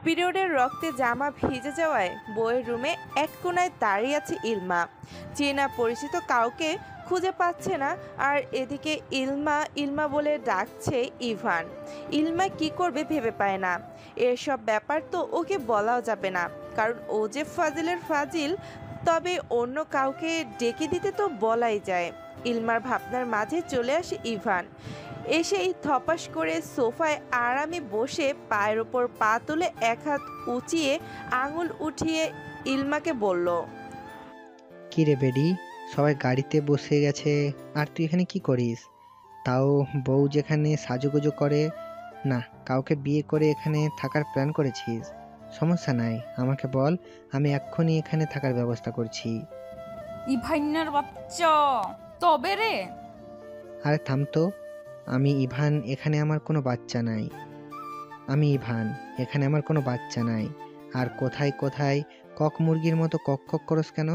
পিরিয়ডের রক্তে জামা ভিজে যাওয়ায় বইয়ের রুমে এক কোণায় দাঁড়িয়ে আছে ইলমা। চেনা পরিচিত কাউকে খুঁজে পাচ্ছে না, আর এদিকে ইলমা ইলমা বলে ডাকছে ইভান। ইলমা কি করবে ভেবে পায় না। এসব ব্যাপার তো ওকে বলাও যাবে না, কারণ ও যে ফাজিলের ফাজিল। তবে অন্য কাউকে ডেকে দিতে তো বলাই যায়। ইলমার ভাবনার মাঝে চলে আসে ইভান। এসেই থপাস করে সোফায় আরামে বসে পায়ের ওপর পা তুলে এক হাত উঁচিয়ে আঙুল উঠিয়ে ইলমাকে বলল, কি রে বেডি, সবাই গাড়িতে বসে গেছে আর তুই এখানে কি করিস? তাও বউ যেখানে সাজুগুজু করে না, কাউকে বিয়ে করে এখানে থাকার প্ল্যান করেছিস? সমস্যা নাই, আমাকে বল, আমি এক্ষুনি এখানে থাকার ব্যবস্থা করছি। ইভাইনার বাচ্চা, তবে রে। আরে থাম তো, আমি ইভান, এখানে আমার কোনো বাচ্চা নাই। আমি ইভান, এখানে আমার কোনো বাচ্চা নাই। আর কোথায় কোথায় কক মুরগির মতো কক কক করস কেন?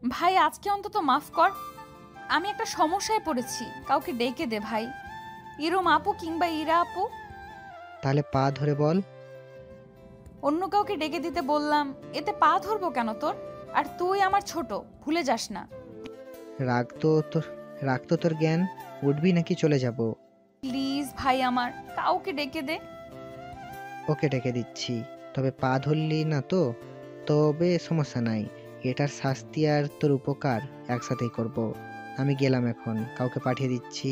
ভাই আজকে অন্তত মাফ কর, আমি একটা সমস্যায় পড়েছি, কাউকে ডেকে দে ভাই। ইরম আপু কিংবা ইরা আপু। তাহলে পা ধরে বল। অন্য কাউকে ডেকে দিতে বললাম, এতে পা ধরবো কেন তোর? আর তুই আমার ছোট, ভুলে যাস না। রাগ তো তোর জ্ঞান, উঠবি নাকি চলে যাব? প্লিজ ভাই আমার, কাউকে ডেকে দে। ওকে ডেকে দিচ্ছি, তবে পা ধরলি না তো? তবে সমস্যা নাই, এটার শাস্তি আর তোর উপকার একসাথেই করব। আমি গেলাম, এখন কাউকে পাঠিয়ে দিচ্ছি।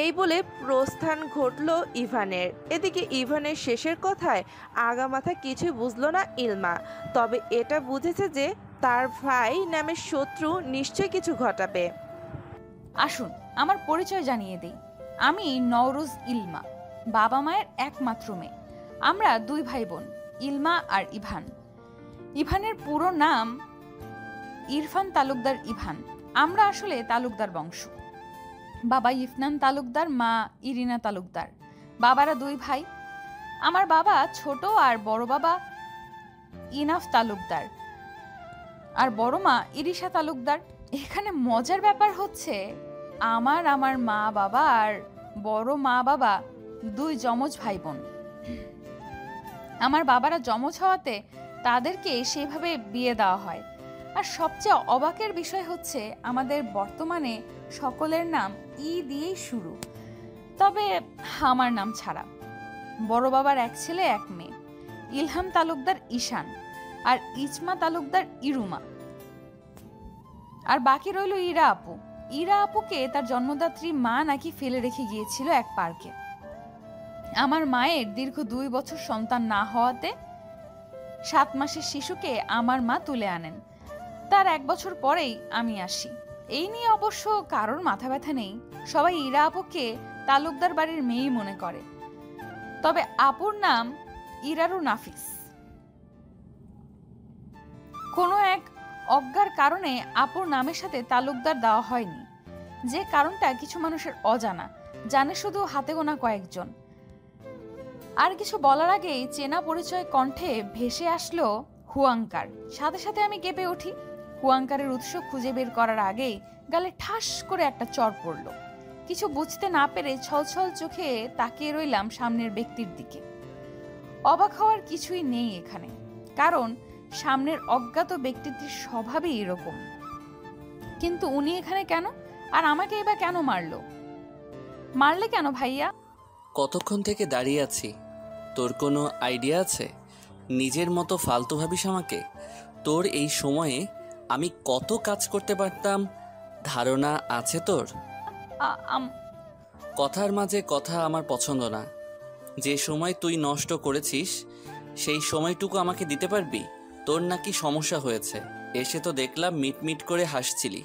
এই বলে প্রস্থান ঘটল ইভানের। এদিকে ইভানের শেষের কথায় আগামাথা কিছুই বুঝলো না ইলমা। তবে এটা বুঝেছে যে তার ভাই নামের শত্রু নিশ্চয় কিছু ঘটাবে। আসুন আমার পরিচয় জানিয়ে দিই, আমি নওরোজ ইলমা, বাবা মায়ের একমাত্র মেয়ে। আমরা দুই ভাই বোন, ইলমা আর ইভান। ইভানের পুরো নাম ইরফান তালুকদার ইভান। আমরা আসলে তালুকদার বংশ। বাবা ইফনান তালুকদার, মা ইরিনা তালুকদার। বাবারা দুই ভাই। আমার বাবা ছোট আর বড় বাবা ইনাফ তালুকদার আর বড় মা ইরিশা তালুকদার। এখানে মজার ব্যাপার হচ্ছে, আমার মা বাবা আর বড় মা বাবা দুই যমজ ভাই বোন। আমার বাবারা যমজ হওয়াতে তাদেরকে সেভাবে বিয়ে দেওয়া হয়। আর সবচেয়ে অবাকের বিষয় হচ্ছে, আমাদের বর্তমানে সকলের নাম ই দিয়েই শুরু, তবে আমার নাম ছাড়া। বড় বাবার এক ছেলে এক মেয়ে, ইলহাম তালুকদার ঈশান আর ইসমা তালুকদার ইরুমা। আর বাকি রইল ইরা আপু। ইরা আপুকে তার জন্মদাত্রী মা নাকি ফেলে রেখে গিয়েছিল এক পার্কে। আমার মায়ের দীর্ঘ 2 বছর সন্তান না হওয়াতে 7 মাসের শিশুকে আমার মা তুলে আনেন। তার 1 বছর পরেই আমি আসি। এই নিয়ে অবশ্য কারোর মাথা ব্যথা নেই, সবাই ইরা আপুকে তালুকদার বাড়ির মেয়েই মনে করে। তবে আপুর নাম ইরারু নাফিস। কোনো এক অজ্ঞার কারণে আপুর নামের সাথে তালুকদার দেওয়া হয়নি, যে কারণটা কিছু মানুষের অজানা, জানে শুধু হাতে গোনা কয়েকজন। আর কিছু বলার আগেই চেনা পরিচয় কণ্ঠে ভেসে আসলো হুয়াঙ্কার। সাথে সাথে আমি কেঁপে উঠি। হুয়াঙ্কারের উৎস খুঁজে বের করার আগেই গালে ঠাস করে একটা চড় পড়ল। কিছু বুঝতে না পেরে ছলছল চোখে তাকিয়ে রইলাম সামনের ব্যক্তির দিকে। অবাক হওয়ার কিছুই নেই এখানে, কারণ সামনের অজ্ঞাত ব্যক্তিটির স্বভাবই এরকম। কিন্তু উনি এখানে কেন? আর আমাকে এবার কেন মারলে কেন ভাইয়া? কতক্ষণ থেকে দাঁড়িয়ে আছি, তোর কোনো আইডিয়া আছে? নিজের মতো ফালতু ভাবিস আমাকে? তোর এই সময়ে আমি কত কাজ করতে পারতাম ধারণা আছে তোর? কথার মাঝে কথা আমার পছন্দ না। যে সময় তুই নষ্ট করেছিস সেই সময়টুকু আমাকে দিতে পারবি? তোর নাকি সমস্যা হয়েছে, এসে তো দেখলাম মিটমিট করে হাসছিলি।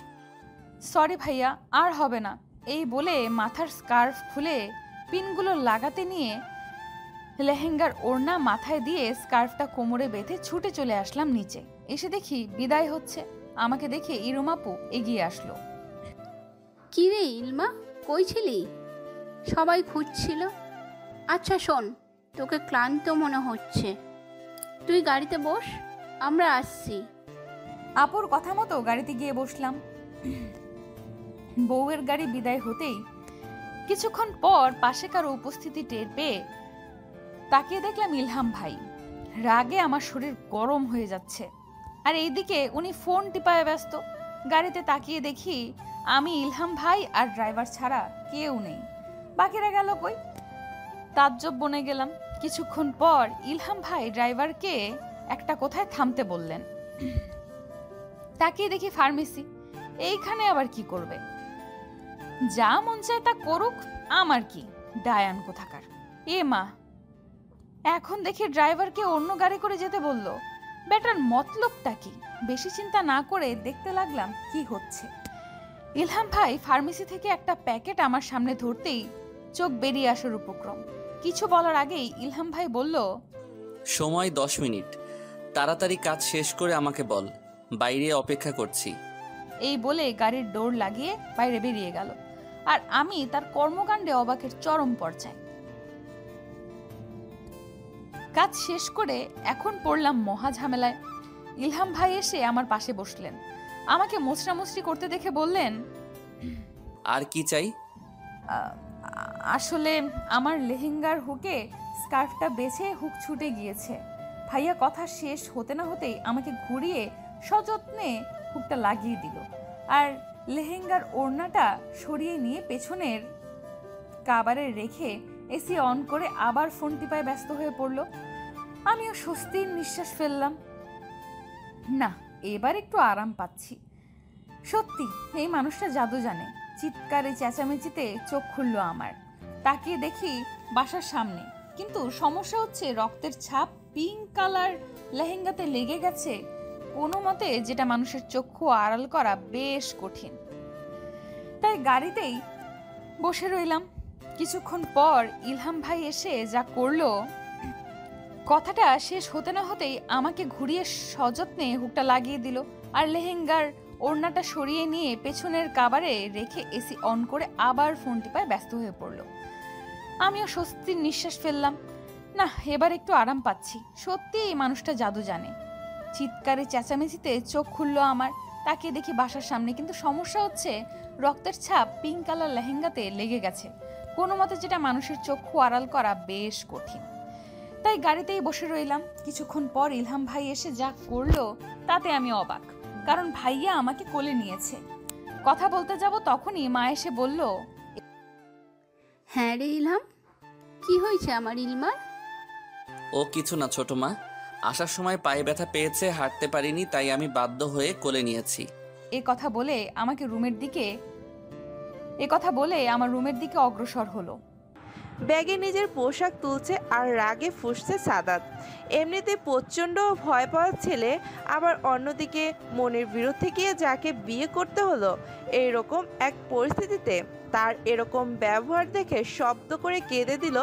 সরি ভাইয়া, আর হবে না। এই বলে মাথার স্কার্ফ খুলে পিনগুলো লাগাতে নিয়ে লেহেঙ্গার ওড়না মাথায় দিয়ে স্কার্ফটা কোমরে বেঁধে ছুটে চলে আসলাম নিচে। এসে দেখি বিদায় হচ্ছে। আমাকে দেখে ইরুমাপু এগিয়ে আসলো। কি রে ইলমা, কই ছিলি? সবাই খুঁজছিল। আচ্ছা শোন, তোকে ক্লান্ত মনে হচ্ছে, তুই গাড়িতে বস, আমরা আসছি। আপুর কথা মতো গাড়িতে গিয়ে বসলাম। বউয়ের গাড়ি বিদায় হতেই কিছুক্ষণ পর পাশে কারো উপস্থিতি টের পেয়ে তাকিয়ে দেখলাম ইলহাম ভাই। রাগে আমার শরীর গরম হয়ে যাচ্ছে। আর এইদিকে উনি ফোন টিপায় ব্যস্ত। গাড়িতে তাকিয়ে দেখি আমি, ইলহাম ভাই আর ড্রাইভার ছাড়া কেউ নেই। বাকিরা গেল কই? তাজ্জব বনে গেলাম। কিছুক্ষণ পর ইলহাম ভাই ড্রাইভারকে একটা কোথায় থামতে বললেন। তাকিয়ে দেখি ফার্মেসি। এইখানে আবার কি করবে? যা মন চায় তা করুক, আমার কি? ডায়ান কোথাকার। এ মা, এখন দেখি ড্রাইভারকে অন্য গাড়ি করে যেতে বলল। বেটার মতলবটা কি? বেশি চিন্তা না করে দেখতে লাগলাম কি হচ্ছে। ইলহাম ভাই ফার্মেসি থেকে একটা প্যাকেট আমার সামনে ধরতেই চোখ বেরিয়ে আসার উপক্রম। কিছু বলার আগেই ইলহাম ভাই বলল, সময় 10 মিনিট, তাড়াতাড়ি কাজ শেষ করে আমাকে বল, বাইরে অপেক্ষা করছি। এই বলে গাড়ির ডোর লাগিয়ে বাইরে বেরিয়ে গেল। আর আমি তার কর্মকাণ্ডে অবাকের চরম পর্যায়ে। কাজ শেষ করে এখন পড়লাম মহা ঝামেলায়। ইলহাম ভাই এসে আমার পাশে বসলেন। আমাকে মোছরামুছরি করতে দেখে বললেন, আর কি চাই? আসলে আমার লেহেঙ্গার হুকে স্কার্ফটা বেছে হুক ছুটে গিয়েছে। ভাইয়া কথা শেষ হতে না হতেই আমাকে ঘুরিয়ে সযত্নে হুকটা লাগিয়ে দিল। আর লেহেঙ্গার ওড়নাটা সরিয়ে নিয়ে পেছনের কাবারে রেখে এসি অন করে আবার ফোন টিপায় ব্যস্ত হয়ে পড়ল। আমিও স্বস্তির নিঃশ্বাস ফেললাম। না, এবার একটু আরাম পাচ্ছি। সত্যি এই মানুষটা জাদু জানে। চিৎকারে চেঁচামেচিতে চোখ খুলল আমার। তাকিয়ে দেখি বাসার সামনে, কিন্তু সমস্যা হচ্ছে রক্তের ছাপ পিঙ্ক কালার লেহেঙ্গাতে লেগে গেছে কোনো মতে, যেটা মানুষের চক্ষু আড়াল করা বেশ কঠিন। তাই গাড়িতেই বসে রইলাম। কিছুক্ষণ পর ইলহাম ভাই এসে যা করলো, কথাটা শেষ হতে না হতেই আমাকে ঘুরিয়ে সযত্নে হুকটা লাগিয়ে দিল। আর লেহেঙ্গার ওড়নাটা সরিয়ে নিয়ে পেছনের কাবারে রেখে এসি অন করে আবার ফোন টিপায় ব্যস্ত হয়ে পড়ল। আমিও স্বস্তির নিঃশ্বাস ফেললাম। না, এবার একটু আরাম পাচ্ছি। সত্যি এই মানুষটা জাদু জানে। চিৎকারে চেঁচামেচিতে চোখ খুলল আমার। তাকিয়ে দেখি বাসার সামনে, কিন্তু সমস্যা হচ্ছে রক্তের ছাপ পিঙ্ক কালার লেহেঙ্গাতে লেগে গেছে কোনো মতে, যেটা মানুষের চক্ষু আড়াল করা বেশ কঠিন। তাই গাড়িতেই বসে রইলাম। কিছুক্ষণ পর ইলহাম ভাই এসে যা করলো তাতে আমি অবাক, কারণ ভাইয়া আমাকে কোলে নিয়েছে। কথা বলতে যাব তখনই মা এসে বলল, হ্যাঁ রে ইলহাম, কি হয়েছে আমার ইলমার? ও কিছু না ছোট মা, আসার সময় পায়ে ব্যথা পেয়েছে, হাঁটতে পারিনি, তাই আমি বাধ্য হয়ে কোলে নিয়েছি। এ কথা বলে আমার রুমের দিকে অগ্রসর হলো। ব্যাগে নিজের পোশাক তুলছে আর রাগে ফুঁসছে সাদাত। এমনিতে প্রচণ্ড ভয় পাওয়া ছেলে, আবার অন্যদিকে মনের বিরুদ্ধে গিয়ে যাকে বিয়ে করতে হলো, এইরকম এক পরিস্থিতিতে তার এরকম ব্যবহার দেখে শব্দ করে কেঁদে দিল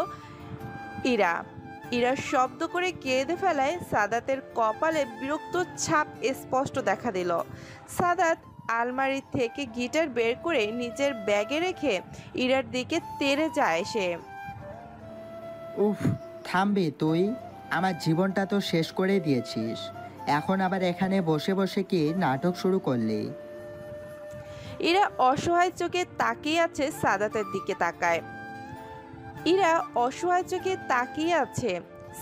ইরা শব্দ করে কেঁদে ফেলায় সাদাতের কপালে বিরক্ত ছাপ স্পষ্ট দেখা দিল। সাদাত আলমারি থেকে গিটার বের করে নিজের ব্যাগে রেখে ইরার দিকে তেড়ে যায় সে। উফ, থামবি তুই? আমার জীবনটা তো শেষ করে দিয়েছিস, এখন আবার এখানে বসে বসে কি নাটক শুরু করলি? ইরা অসহায় চোখে তাকিয়ে আছে সাদাতের দিকে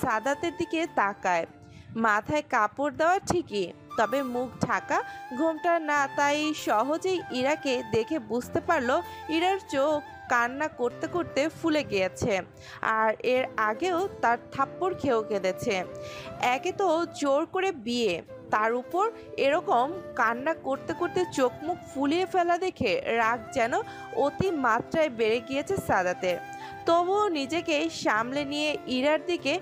সাদাতের দিকে তাকায়। মাথায় কাপড় দেওয়া ঠিকই, তবে মুখ ঢাকা, ঘোমটা না, তাই সহজেই ইরাকে দেখে বুঝতে পারলো ইরার চোখ কান্না করতে করতে ফুলে গিয়েছে। আর এর আগেও তার থাপ্পড় খেয়েও কেঁদেছে। একে তো জোর করে বিয়ে, তার উপর এরকম কান্না করতে করতে চোখ মুখ ফুলিয়ে ফেলা দেখে রাগ যেন অতি মাত্রায় বেড়ে গিয়েছে সাদাতের। তবুও নিজেকে সামলে নিয়ে ইরার দিকে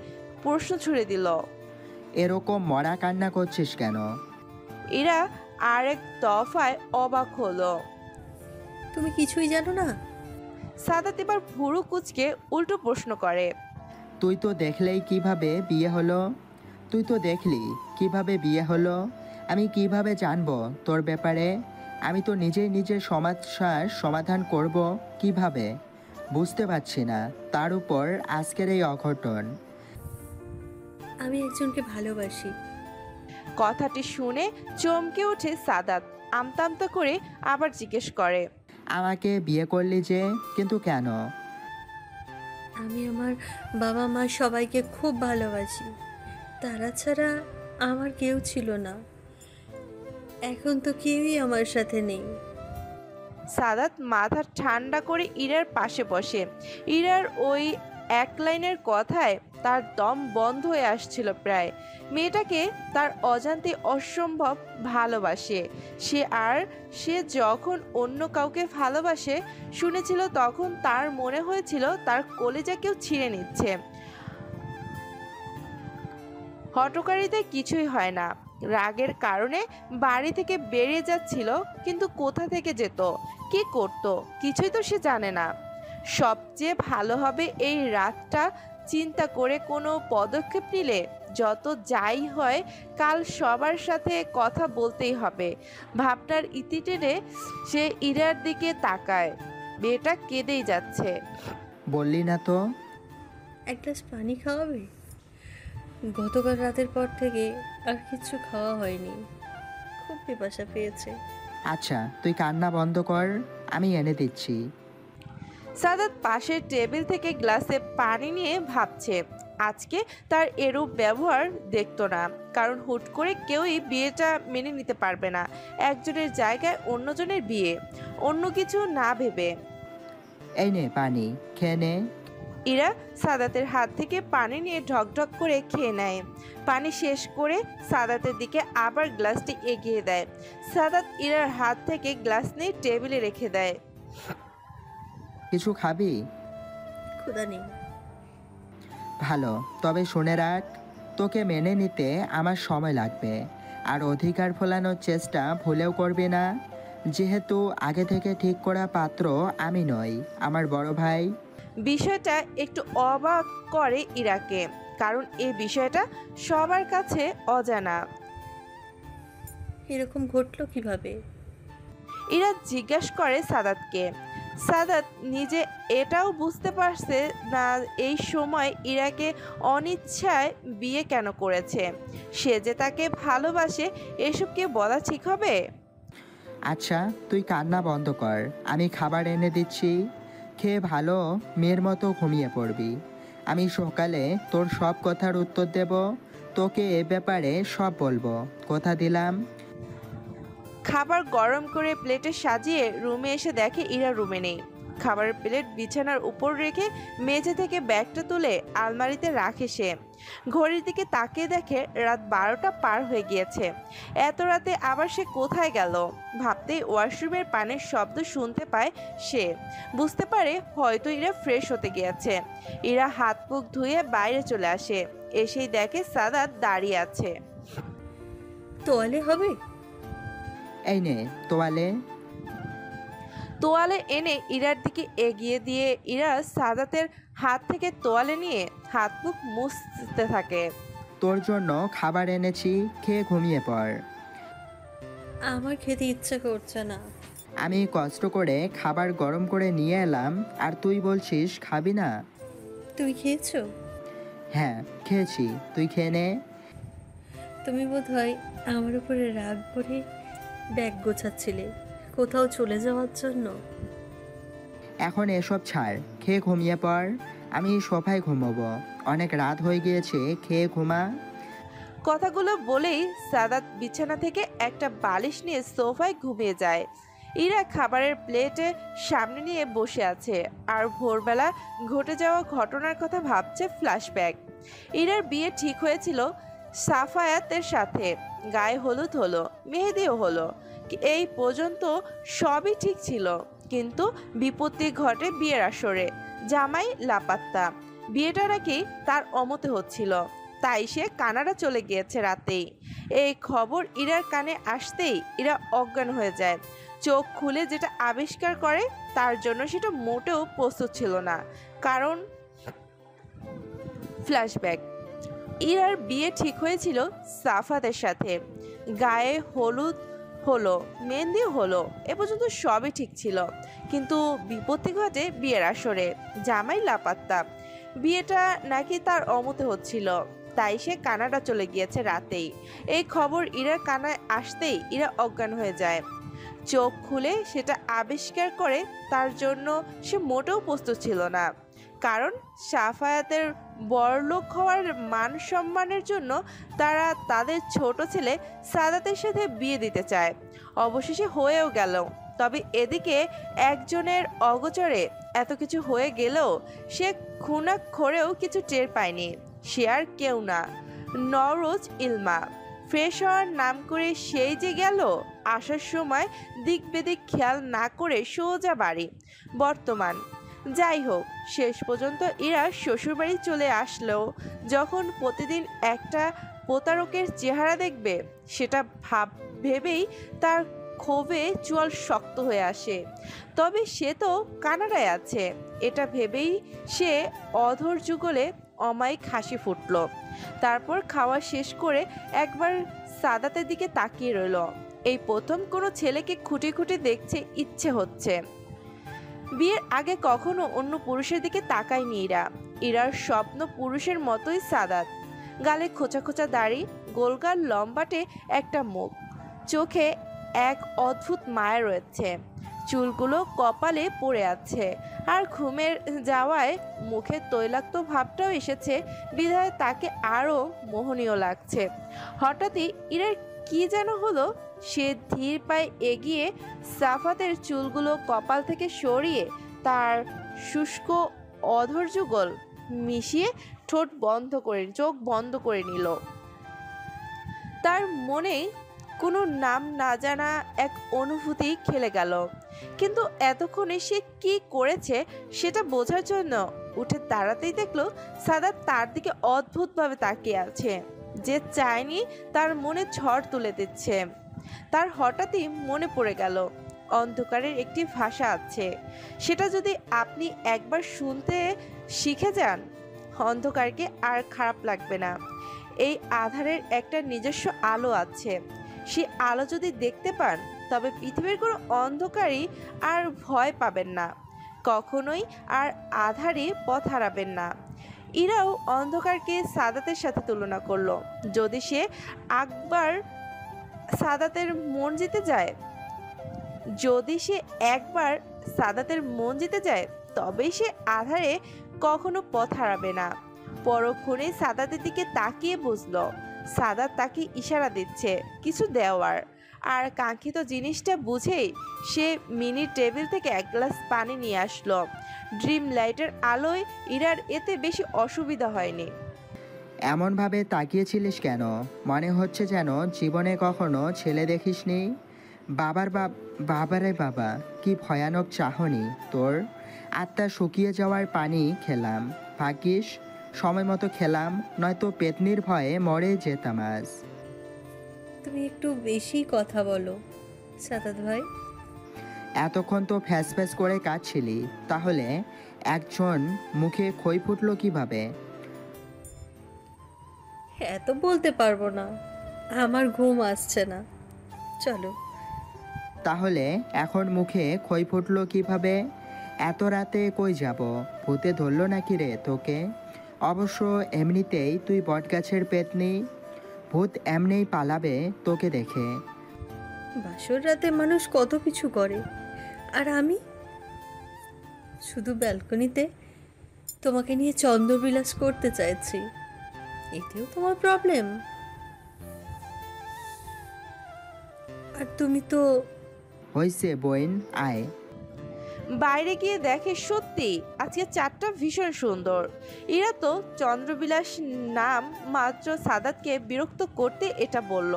প্রশ্ন ছুড়ে দিল, এরকম মরা কান্না করছিস কেন? ইরা আরেক দফায় অবাক হলো। তুমি কিছুই জানো না? সাদাত এবার ভুরু কুচকে উল্টো প্রশ্ন করে, তুই তো দেখলি কিভাবে বিয়ে হলো, আমি কিভাবে জানবো তোর ব্যাপারে? আমি তো নিজের সমস্যার সমাধান করব কিভাবে বুঝতে পারছি না, তার উপর আজকের এই অঘটন। আমি একজনকে ভালোবাসি। কথাটি শুনে চমকে ওঠে সাদাত। আমতা আমতা করে আবার জিজ্ঞেস করে, আমাকে বিয়ে করলি যে, কিন্তু কেন? আমি আমার বাবা মা সবাইকে খুব ভালোবাসি। তারা ছাড়া আমার কেউ ছিল না। এখন তো কেউই আমার সাথে নেই। সাদাত মাথা ঠান্ডা করে ইরার পাশে বসে। ইরার ওই এক লাইনের কথায় তার দম বন্ধ হয়ে আসছিল প্রায়। মেয়েটাকে তার অজান্তে অসম্ভব ভালোবাসে সে যখন অন্য কাউকে ভালোবাসে শুনেছিল তখন তার মনে হয়েছিল তার কলিজা কেউ ছিঁড়ে নিচ্ছে। হঠকারিতে কিছুই হয় না। রাগের কারণে বাড়ি থেকে বেরিয়ে যাচ্ছিল, কিন্তু কোথা থেকে যেত, কি করত, কিছুই তো সে জানে না। সবচেয়ে ভালো হবে এই রাতটা চিন্তা করে কোনো পদক্ষেপ নিলে। যত যাই হয় কাল সবার সাথে কথা বলতেই হবে। ভাবনার ইতি টেনে সে ইরার দিকে তাকায়। মেয়েটা কেঁদেই যাচ্ছে। বললি না তো? এক গ্লাস পানি খাওয়াবে? গতকাল রাতের পর থেকে আর কিছু খাওয়া হয়নি, খুব পিপাসা পেয়েছে। আচ্ছা তুই কান্না বন্ধ কর, আমি এনে দিচ্ছি। সাদাত পাশের টেবিল থেকে গ্লাসে পানি নিয়ে ভাবছে আজকে তার এরূপ ব্যবহার দেখতো না, কারণ হুট করে কেউই বিয়েটা মেনে নিতে পারবে না। একজনের জায়গায় অন্যজনের বিয়ে, অন্য কিছু না ভেবে। এই নে পানি, খেয়ে নে। ইরা সাদাতের হাত থেকে পানি নিয়ে ঢকঢক করে খেয়ে নেয়। পানি শেষ করে সাদাতের দিকে আবার গ্লাসটি এগিয়ে দেয়। সাদাত ইরার হাত থেকে গ্লাস নিয়ে টেবিলে রেখে দেয়। কিছু খাবি? ক্ষুধা নেই। ভালো, তবে শুনে রাখ, তোকে মেনে নিতে আমার সময় লাগবে। আর অধিকার ফলানোর চেষ্টা ভুলেও করবি না। যেহেতু আগে থেকে ঠিক করা পাত্র আমি নই, আমার বড় ভাই। বিষয়টা একটু অবাক করে ইরাকে, কারণ এই বিষয়টা সবার কাছে অজানা। এরকম ঘটলো কিভাবে? ইরা জিজ্ঞাসা করে সাদাতকে। সাদাত নিজে এটাও বুঝতে পারছে না এই সময় ইরাকে অনিচ্ছায় বিয়ে কেন করেছে। সে যে তাকে ভালোবাসে এসব কি বলা ঠিক হবে? আচ্ছা তুই কান্না বন্ধ কর, আমি খাবার এনে দিচ্ছি। খেয়ে ভালো মেয়ের মতো ঘুমিয়ে পড়বি। আমি সকালে তোর সব কথার উত্তর দেব, তোকে এ ব্যাপারে সব বলবো, কথা দিলাম। খাবার গরম করে প্লেটে সাজিয়ে রুমে এসে দেখে ইরা রুমে নেই। খাবারের প্লেট বিছানার উপর রেখে মেঝে থেকে ব্যাগটা তুলে আলমারিতে রাখে সে। ঘড়ির দিকে তাকিয়ে দেখে রাত 12টা পার হয়ে গিয়েছে। এত রাতে আবার সে কোথায় গেল? ভাবতেই ওয়াশরুমের পানির শব্দ শুনতে পায় সে। বুঝতে পারে হয়তো ইরা ফ্রেশ হতে গিয়েছে। ইরা হাত মুখ ধুয়ে বাইরে চলে আসে। এসেই দেখে সাদাত দাঁড়িয়ে আছে। তোয়ালে হবে? এই নে তোয়ালে। তোয়ালে এনে ইরার দিকে এগিয়ে দিয়ে ইরা সাদাতের হাত থেকে তোয়ালে নিয়ে হাত মুখ মুছতে থাকে। তোর জন্য খাবার এনেছি, খেয়ে ঘুমিয়ে পড়। আমার খেতে ইচ্ছা করছে না। আমি কষ্ট করে খাবার গরম করে নিয়ে এলাম, আর তুই বলছিস খাবি না? তুমি খেয়েছো? হ্যাঁ খেয়েছি, তুই খেয়ে নে। তুমি বোধহয় আমার উপরে রাগ করে ব্যাগ গোছাচ্ছিলে কোথাও চলে যাওয়ার জন্য। এখন এসব ছাড়, খেয়ে ঘুমিয়ে পড়। আমি সোফায় ঘুমোবো, অনেক রাত হয়ে গিয়েছে, খেয়ে ঘুমা। কথাগুলো বলেই সাদাত বিছানা থেকে একটা বালিশ নিয়ে সোফায় ঘুমিয়ে যায়। ইরা খাবারের প্লেটে সামনে নিয়ে বসে আছে আর ভোরবেলা ঘটে যাওয়া ঘটনার কথা ভাবছে। ফ্ল্যাশব্যাক। ইরার বিয়ে ঠিক হয়েছিল সাফায়াতের সাথে। গায়ে হলুদ হলো, মেহেদিও হলো। এই পর্যন্ত সবই ঠিক ছিল, কিন্তু বিপত্তি ঘটে বিয়ের আসরে। জামাই লাপাত্তা। বিয়েটা নাকি তার অমতে হচ্ছিল, তাই সে কানাডা চলে গিয়েছে রাতেই। এই খবর ইরার কানে আসতেই ইরা অজ্ঞান হয়ে যায়। চোখ খুলে যেটা আবিষ্কার করে তার জন্য সেটা মোটেও প্রস্তুত ছিল না, কারণ ফ্ল্যাশব্যাক। ইরার বিয়ে ঠিক হয়েছিল সাফাতের সাথে। গায়ে হলুদ হলো, মেহেন্দিও হলো, এ পর্যন্ত সবই ঠিক ছিল, কিন্তু বিপত্তি ঘটে বিয়ের আসরে। জামাই লাপাত্তা। বিয়েটা নাকি তার অমতে হচ্ছিল, তাই সে কানাডা চলে গিয়েছে রাতেই। এই খবর ইরার কানায় আসতেই ইরা অজ্ঞান হয়ে যায়। চোখ খুলে সেটা আবিষ্কার করে তার জন্য সে মোটেও প্রস্তুত ছিল না। কারণ সাফায়াতের বড়লোক হওয়ার মান সম্মানের জন্য তারা তাদের ছোট ছেলে সাদাতের সাথে বিয়ে দিতে চায়। অবশেষে হয়েও গেল। তবে এদিকে একজনের অগোচরে এত কিছু হয়ে গেলেও সে খুনাক্ষরেও কিছু টের পায়নি। সে আর কেউ না, নওরোজ ইলমা। ফ্রেশ হওয়ার নাম করে সেই যে গেল, আসার সময় দিক বেদিক খেয়াল না করে সোজা বাড়ি। বর্তমান যাই হোক, শেষ পর্যন্ত ইরা শ্বশুরবাড়ি চলে আসলেও যখন প্রতিদিন একটা প্রতারকের চেহারা দেখবে, সেটা ভেবেই তার ক্ষোভে চুয়াল শক্ত হয়ে আসে। তবে সে তো কানাডায় আছে, এটা ভেবেই সে অধর যুগলে অমায়িক হাসি ফুটল। তারপর খাওয়া শেষ করে একবার সাদাতের দিকে তাকিয়ে রইল। এই প্রথম কোনো ছেলেকে খুঁটি খুঁটি দেখছে ইচ্ছে হচ্ছে। বিয়ের আগে কখনো অন্য পুরুষের দিকে তাকায়নি ইরা। ইরার স্বপ্ন পুরুষের মতোই সাদাত, গালে খোঁচা খোঁচা দাড়ি, গোলগাল লম্বাটে একটা মুখ, চোখে এক অদ্ভুত মায়া রয়েছে, চুলগুলো কপালে পড়ে আছে, আর ঘুমের যাওয়ায় মুখে তৈলাক্ত ভাবটাও এসেছে, বিধায় তাকে আরও মোহনীয় লাগছে। হঠাৎই ইরার কি যেন হলো, সে ধীর পায়ে এগিয়ে সাফাতের চুলগুলো কপাল থেকে সরিয়ে তার শুষ্ক অধর যুগল মিশিয়ে চোখ বন্ধ করে নিল। তার মনে কোনো নাম না জানা এক অনুভূতি খেলে গেল, কিন্তু এতক্ষণে সে কি করেছে সেটা বোঝার জন্য উঠে দাঁড়াতেই দেখলো সাদাত তার দিকে অদ্ভুতভাবে তাকিয়ে আছে, যে চায়নি তার মনে ঝড় তুলে দিচ্ছে। তার হঠাৎই মনে পড়ে গেল অন্ধকারের একটি ভাষা আছে, সেটা যদি আপনি একবার শুনতে শিখে যান, অন্ধকারকে আর খারাপ লাগবে না। এই আধারের একটা নিজস্ব আলো আছে, সে আলো যদি দেখতে পান, তবে পৃথিবীর কোনো অন্ধকারই আর ভয় পাবেন না, কখনোই আর আধারে পথ হারাবেন না। ইরাও অন্ধকারকে সাদাতের সাথে তুলনা করলো। যদি সে একবার সাদাতের মন জিতে যায়, তবেই সে আধারে কখনো পথ হারাবে না। পরক্ষণে সাদাতের দিকে তাকিয়ে বুঝলো সাদাত তাকে ইশারা দিচ্ছে কিছু দেওয়ার, আর কাঙ্ক্ষিত জিনিসটা বুঝেই সে মিনি টেবিল থেকে এক গ্লাস পানি নিয়ে আসলো। ড্রিম লাইটের আলোয় ইরার এতে বেশি অসুবিধা হয়নি। এমনভাবে তাকিয়েছিলিস কেন? মনে হচ্ছে যেন জীবনে কখনো ছেলে দেখিসনি। বাবারে বাবা, কি ভয়ানক চাহনি তোর। আত্মা শুকিয়ে যাওয়ার পানি খেলাম, ভাগ্যিস সময় মতো খেলাম, নয়তো পেতনির ভয়ে মরে যেতাম আজ। তুমি একটু বেশি কথা বলো সাদাত ভাই। এতক্ষণ তো ফ্যাস ফ্যাস করে কাঁদছিলি, তাহলে একজন মুখে খই ফুটলো কিভাবে? এত বলতে পারবো না, আমার ঘুম আসছে না। চলো। তাহলে এখন মুখে খই ফুটলো কিভাবে? এত রাতে কই যাব? ভূতে ধরলো নাকি রে তোকে? অবশ্য এমনিতেই তুই বটগাছের পেতনি, ভূত এমনিই পালাবে তোকে দেখে। বাসর রাতে মানুষ কত কিছু করে, আর আমি শুধু ব্যালকনিতে তোমাকে নিয়ে চন্দ্রবিলাস করতে চাইছি। এতেও তোমার প্রবলেম? আর তুমি তো হইছে বোন, আয়। বাইরে গিয়ে দেখে সত্যি আজকে চাঁদটা ভীষণ সুন্দর। এরা তো চন্দ্রবিলাস নাম মাত্র সাদাতকে বিরক্ত করতে এটা বলল,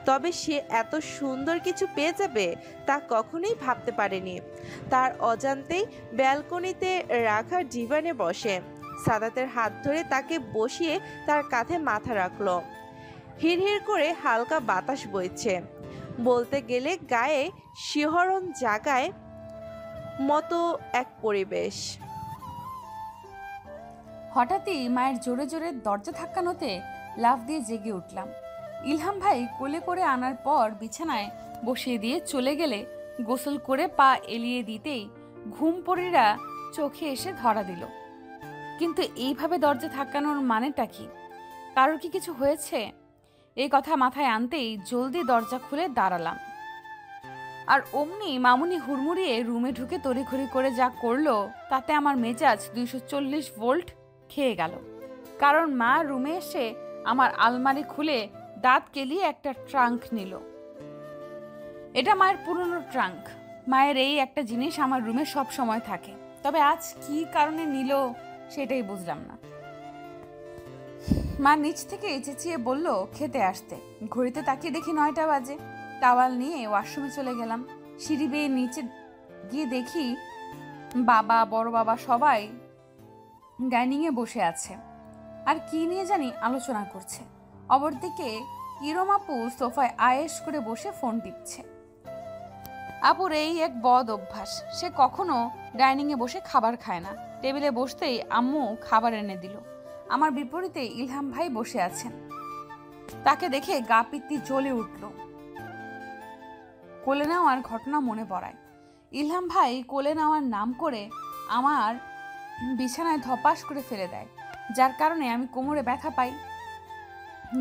তবে সে এত সুন্দর কিছু পেয়ে যাবে তা কখনোই ভাবতে পারেনি। তার অজান্তেই ব্যালকনিতে রাখা ডিভানে বসে সাদাতের হাত ধরে তাকে বসিয়ে তার কাঁধে মাথা রাখলো। হিড়হিড় করে হালকা বাতাস বইছে, বলতে গেলে গায়ে শিহরণ জাগায় মতো এক পরিবেশ। হঠাৎই মায়ের জোরে জোরে দরজা ধাক্কানোতে লাফ দিয়ে জেগে উঠলাম। ইলহাম ভাই কোলে করে আনার পর বিছানায় বসিয়ে দিয়ে চলে গেলে গোসল করে পা এলিয়ে দিতেই ঘুমপড়িরা চোখে এসে ধরা দিল। কিন্তু এইভাবে দরজা ধাক্কানোর মানেটা কি? কারোর কি কিছু হয়েছে? এই কথা মাথায় আনতেই জলদি দরজা খুলে দাঁড়ালাম। আর অমনি মামুনি হুড়মুড়িয়ে রুমে ঢুকে তড়িঘড়ি করে যা করলো তাতে আমার মেজাজ 240 ভোল্ট খেয়ে গেল। কারণ মা রুমে এসে আমার আলমারি খুলে দাঁত কেলিয়ে একটা ট্রাঙ্ক নিল। এটা মায়ের পুরনো ট্রাঙ্ক। মায়ের এই একটা জিনিস আমার রুমে সব সময় থাকে, তবে আজ কি কারণে নিল সেটাই বুঝলাম না। মা নিচ থেকে চেঁচিয়ে বলল খেতে আসতে। ঘড়িতে তাকিয়ে দেখি 9টা বাজে। টাওয়াল নিয়ে ওয়াশরুমে চলে গেলাম। সিঁড়ি বেয়ে নিচে গিয়ে দেখি বাবা, বড় বাবা সবাই ডাইনিংয়ে বসে আছে আর কি নিয়ে জানি আলোচনা করছে। অপরদিকে ইরম আপু সোফায় আয়েশ করে বসে ফোন টিপছে। আপুর এই এক বদ অভ্যাস, সে কখনো ডাইনিংয়ে বসে খাবার খায় না। টেবিলে বসতেই আম্মু খাবার এনে দিল। আমার বিপরীতে ইলহাম ভাই বসে আছেন। তাকে দেখে গা পিত্তি জ্বলে উঠল। কোলে নেওয়ার ঘটনা মনে পড়ায়। ইলহাম ভাই কোলে নেওয়ার নাম করে আমার বিছানায় ধপাস করে ফেলে দেয়, যার কারণে আমি কোমরে ব্যথা পাই।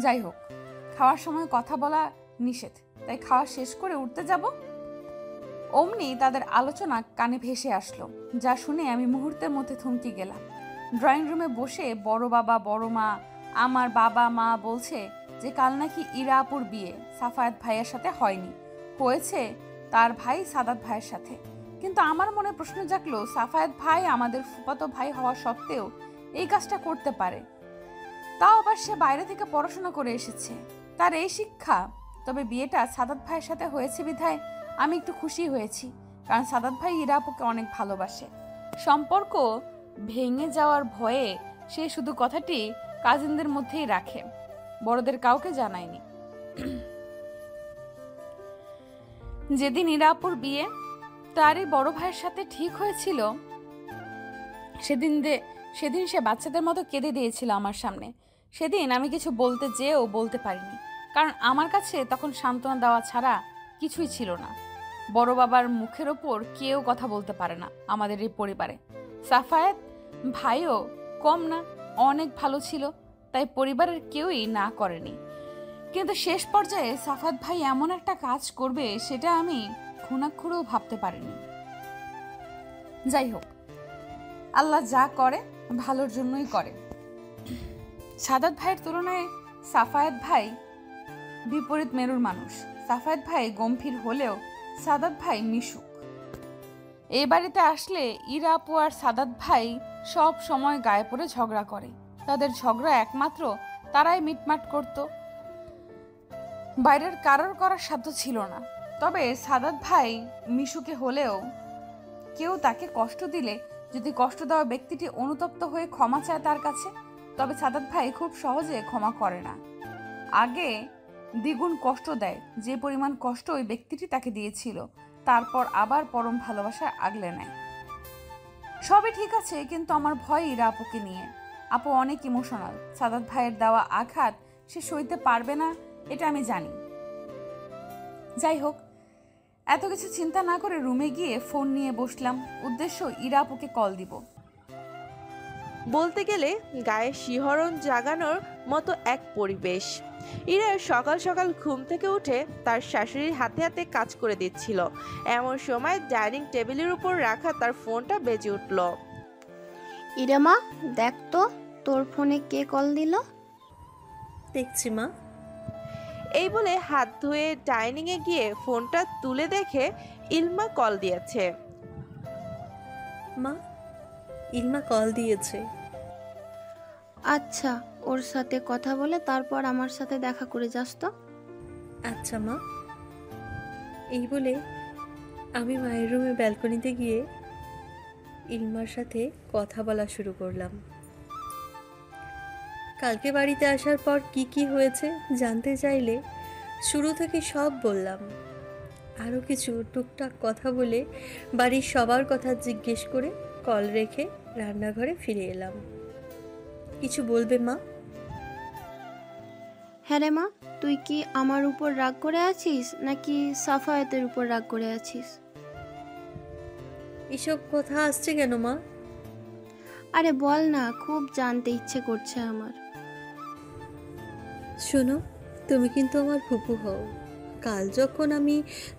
যাই হোক, খাওয়ার সময় কথা বলা নিষেধ, তাই খাওয়া শেষ করে উঠতে যাব, অমনি তাদের আলোচনা কানে ভেসে আসলো, যা শুনে আমি মুহূর্তের মধ্যে থমকে গেলাম। ড্রয়িং রুমে বসে বড় বাবা, বড় মা, আমার বাবা মা বলছে যে কাল নাকি ইরা আপুর বিয়ে সাফায়াত ভাইয়ের সাথে হয়নি, হয়েছে তার ভাই সাদাত ভাইয়ের সাথে। কিন্তু আমার মনে প্রশ্ন জাগলো, সাফায়াত ভাই আমাদের ফুফাতো ভাই হওয়া সত্ত্বেও এই কাজটা করতে পারে, তাও আবার সে বাইরে থেকে পড়াশোনা করে এসেছে, তার এই শিক্ষা। তবে বিয়েটা সাদাত ভাইয়ের সাথে হয়েছে বিধায় আমি একটু খুশি হয়েছি, কারণ সাদাত ভাই ইরা আপুকে অনেক ভালোবাসে। সম্পর্ক ভেঙে যাওয়ার ভয়ে সে শুধু কথাটি কাজিনদের মধ্যেই রাখে, বড়দের কাউকে জানায়নি। যেদিন ইরা আপুর বিয়ে তারই বড় ভাইয়ের সাথে ঠিক হয়েছিল, সেদিন সে বাচ্চাদের মতো কেঁদে দিয়েছিল আমার সামনে। সেদিন আমি কিছু বলতে যেয়েও বলতে পারিনি, কারণ আমার কাছে তখন সান্ত্বনা দেওয়া ছাড়া কিছুই ছিল না। বড় বাবার মুখের ওপর কেউ কথা বলতে পারে না আমাদের এই পরিবারে। সাফায়াত ভাইও কম না, অনেক ভালো ছিল, তাই পরিবারের কেউই না করেনি। কিন্তু শেষ পর্যায়ে সাফায়াত ভাই এমন একটা কাজ করবে সেটা আমি ঘুণাক্ষরেও ভাবতে পারিনি। যাই হোক, আল্লাহ যা করে ভালোর জন্যই করে। সাদাত ভাইয়ের তুলনায় সাফায়াত ভাই বিপরীত মেরুর মানুষ। সাফায়াত ভাই গম্ভীর হলেও সাদাত ভাই মিশুক। এই বাড়িতে আসলে ইরা আপু আর সাদাত ভাই সব সময় গায়ে পড়ে ঝগড়া করে। তাদের ঝগড়া একমাত্র তারাই মিটমাট করত, বাইরের কারোর করার সাধ্য ছিল না। তবে সাদাত ভাই মিশুকে হলেও কেউ তাকে কষ্ট দিলে যদি কষ্ট দেওয়া ব্যক্তিটি অনুতপ্ত হয়ে ক্ষমা চায় তার কাছে, তবে সাদাত ভাই খুব সহজে ক্ষমা করে না। আগে দ্বিগুণ কষ্ট দেয়, যে পরিমাণ কষ্ট ওই ব্যক্তিটি তাকে দিয়েছিল, তারপর আবার পরম ভালোবাসায় আগলে নেয়। সবই ঠিক আছে, কিন্তু আমার ভয় ইরা আপুকে নিয়ে। আপু অনেক ইমোশনাল। সাদাত ভাইয়ের দেওয়া আঘাত সে সইতে পারবে না, এটা আমি জানি। যাই হোক, এত কিছু চিন্তা না করে রুমে গিয়ে ফোন নিয়ে বসলাম। উদ্দেশ্য ইরা আপুকে কল দিব। বলতে গেলে গায়ে শিহরণ জাগানোর মতো এক পরিবেশ। ইরা সকাল সকাল ঘুম থেকে উঠে তার শাশুড়ির হাতে হাতে কাজ করে দিচ্ছিল। এমন সময় ডাইনিং টেবিলের উপর রাখা তার ফোনটা বেজে উঠল। ইরামা, দেখ তো তোর ফোনে কে কল দিল। দেখছি মা। এই বলে হাত ধুয়ে ডাইনিংয়ে গিয়ে ফোনটা তুলে দেখে ইলমা কল দিয়েছে। মা, ইলমা কল দিয়েছে। আচ্ছা, ওর সাথে কথা বলে তারপর আমার সাথে দেখা করে যাস তো। আচ্ছা মা। এই বলে আমি মায়ের রুমে ব্যালকনিতে গিয়ে ইলমার সাথে কথা বলা শুরু করলাম। কালকে বাড়িতে আসার পর কি কি হয়েছে জানতে চাইলে শুরু থেকে সব বললাম। আরও কিছু টুকটাক কথা বলে বাড়ির সবার কথা জিজ্ঞেস করে কল রেখে রান্নাঘরে ফিরে এলাম। কিছু বলবে মা? হ্যাঁ রে মা, তুই কি আমার উপর রাগ করে আছিস নাকি সাফায়াতের উপর রাগ করে আছিস? এসব কথা আসছে কেন মা? আরে বল না, খুব জানতে ইচ্ছে করছে আমার। শোনো, তুমি কিন্তু আমার ফুপু হও, কাল যখন আমি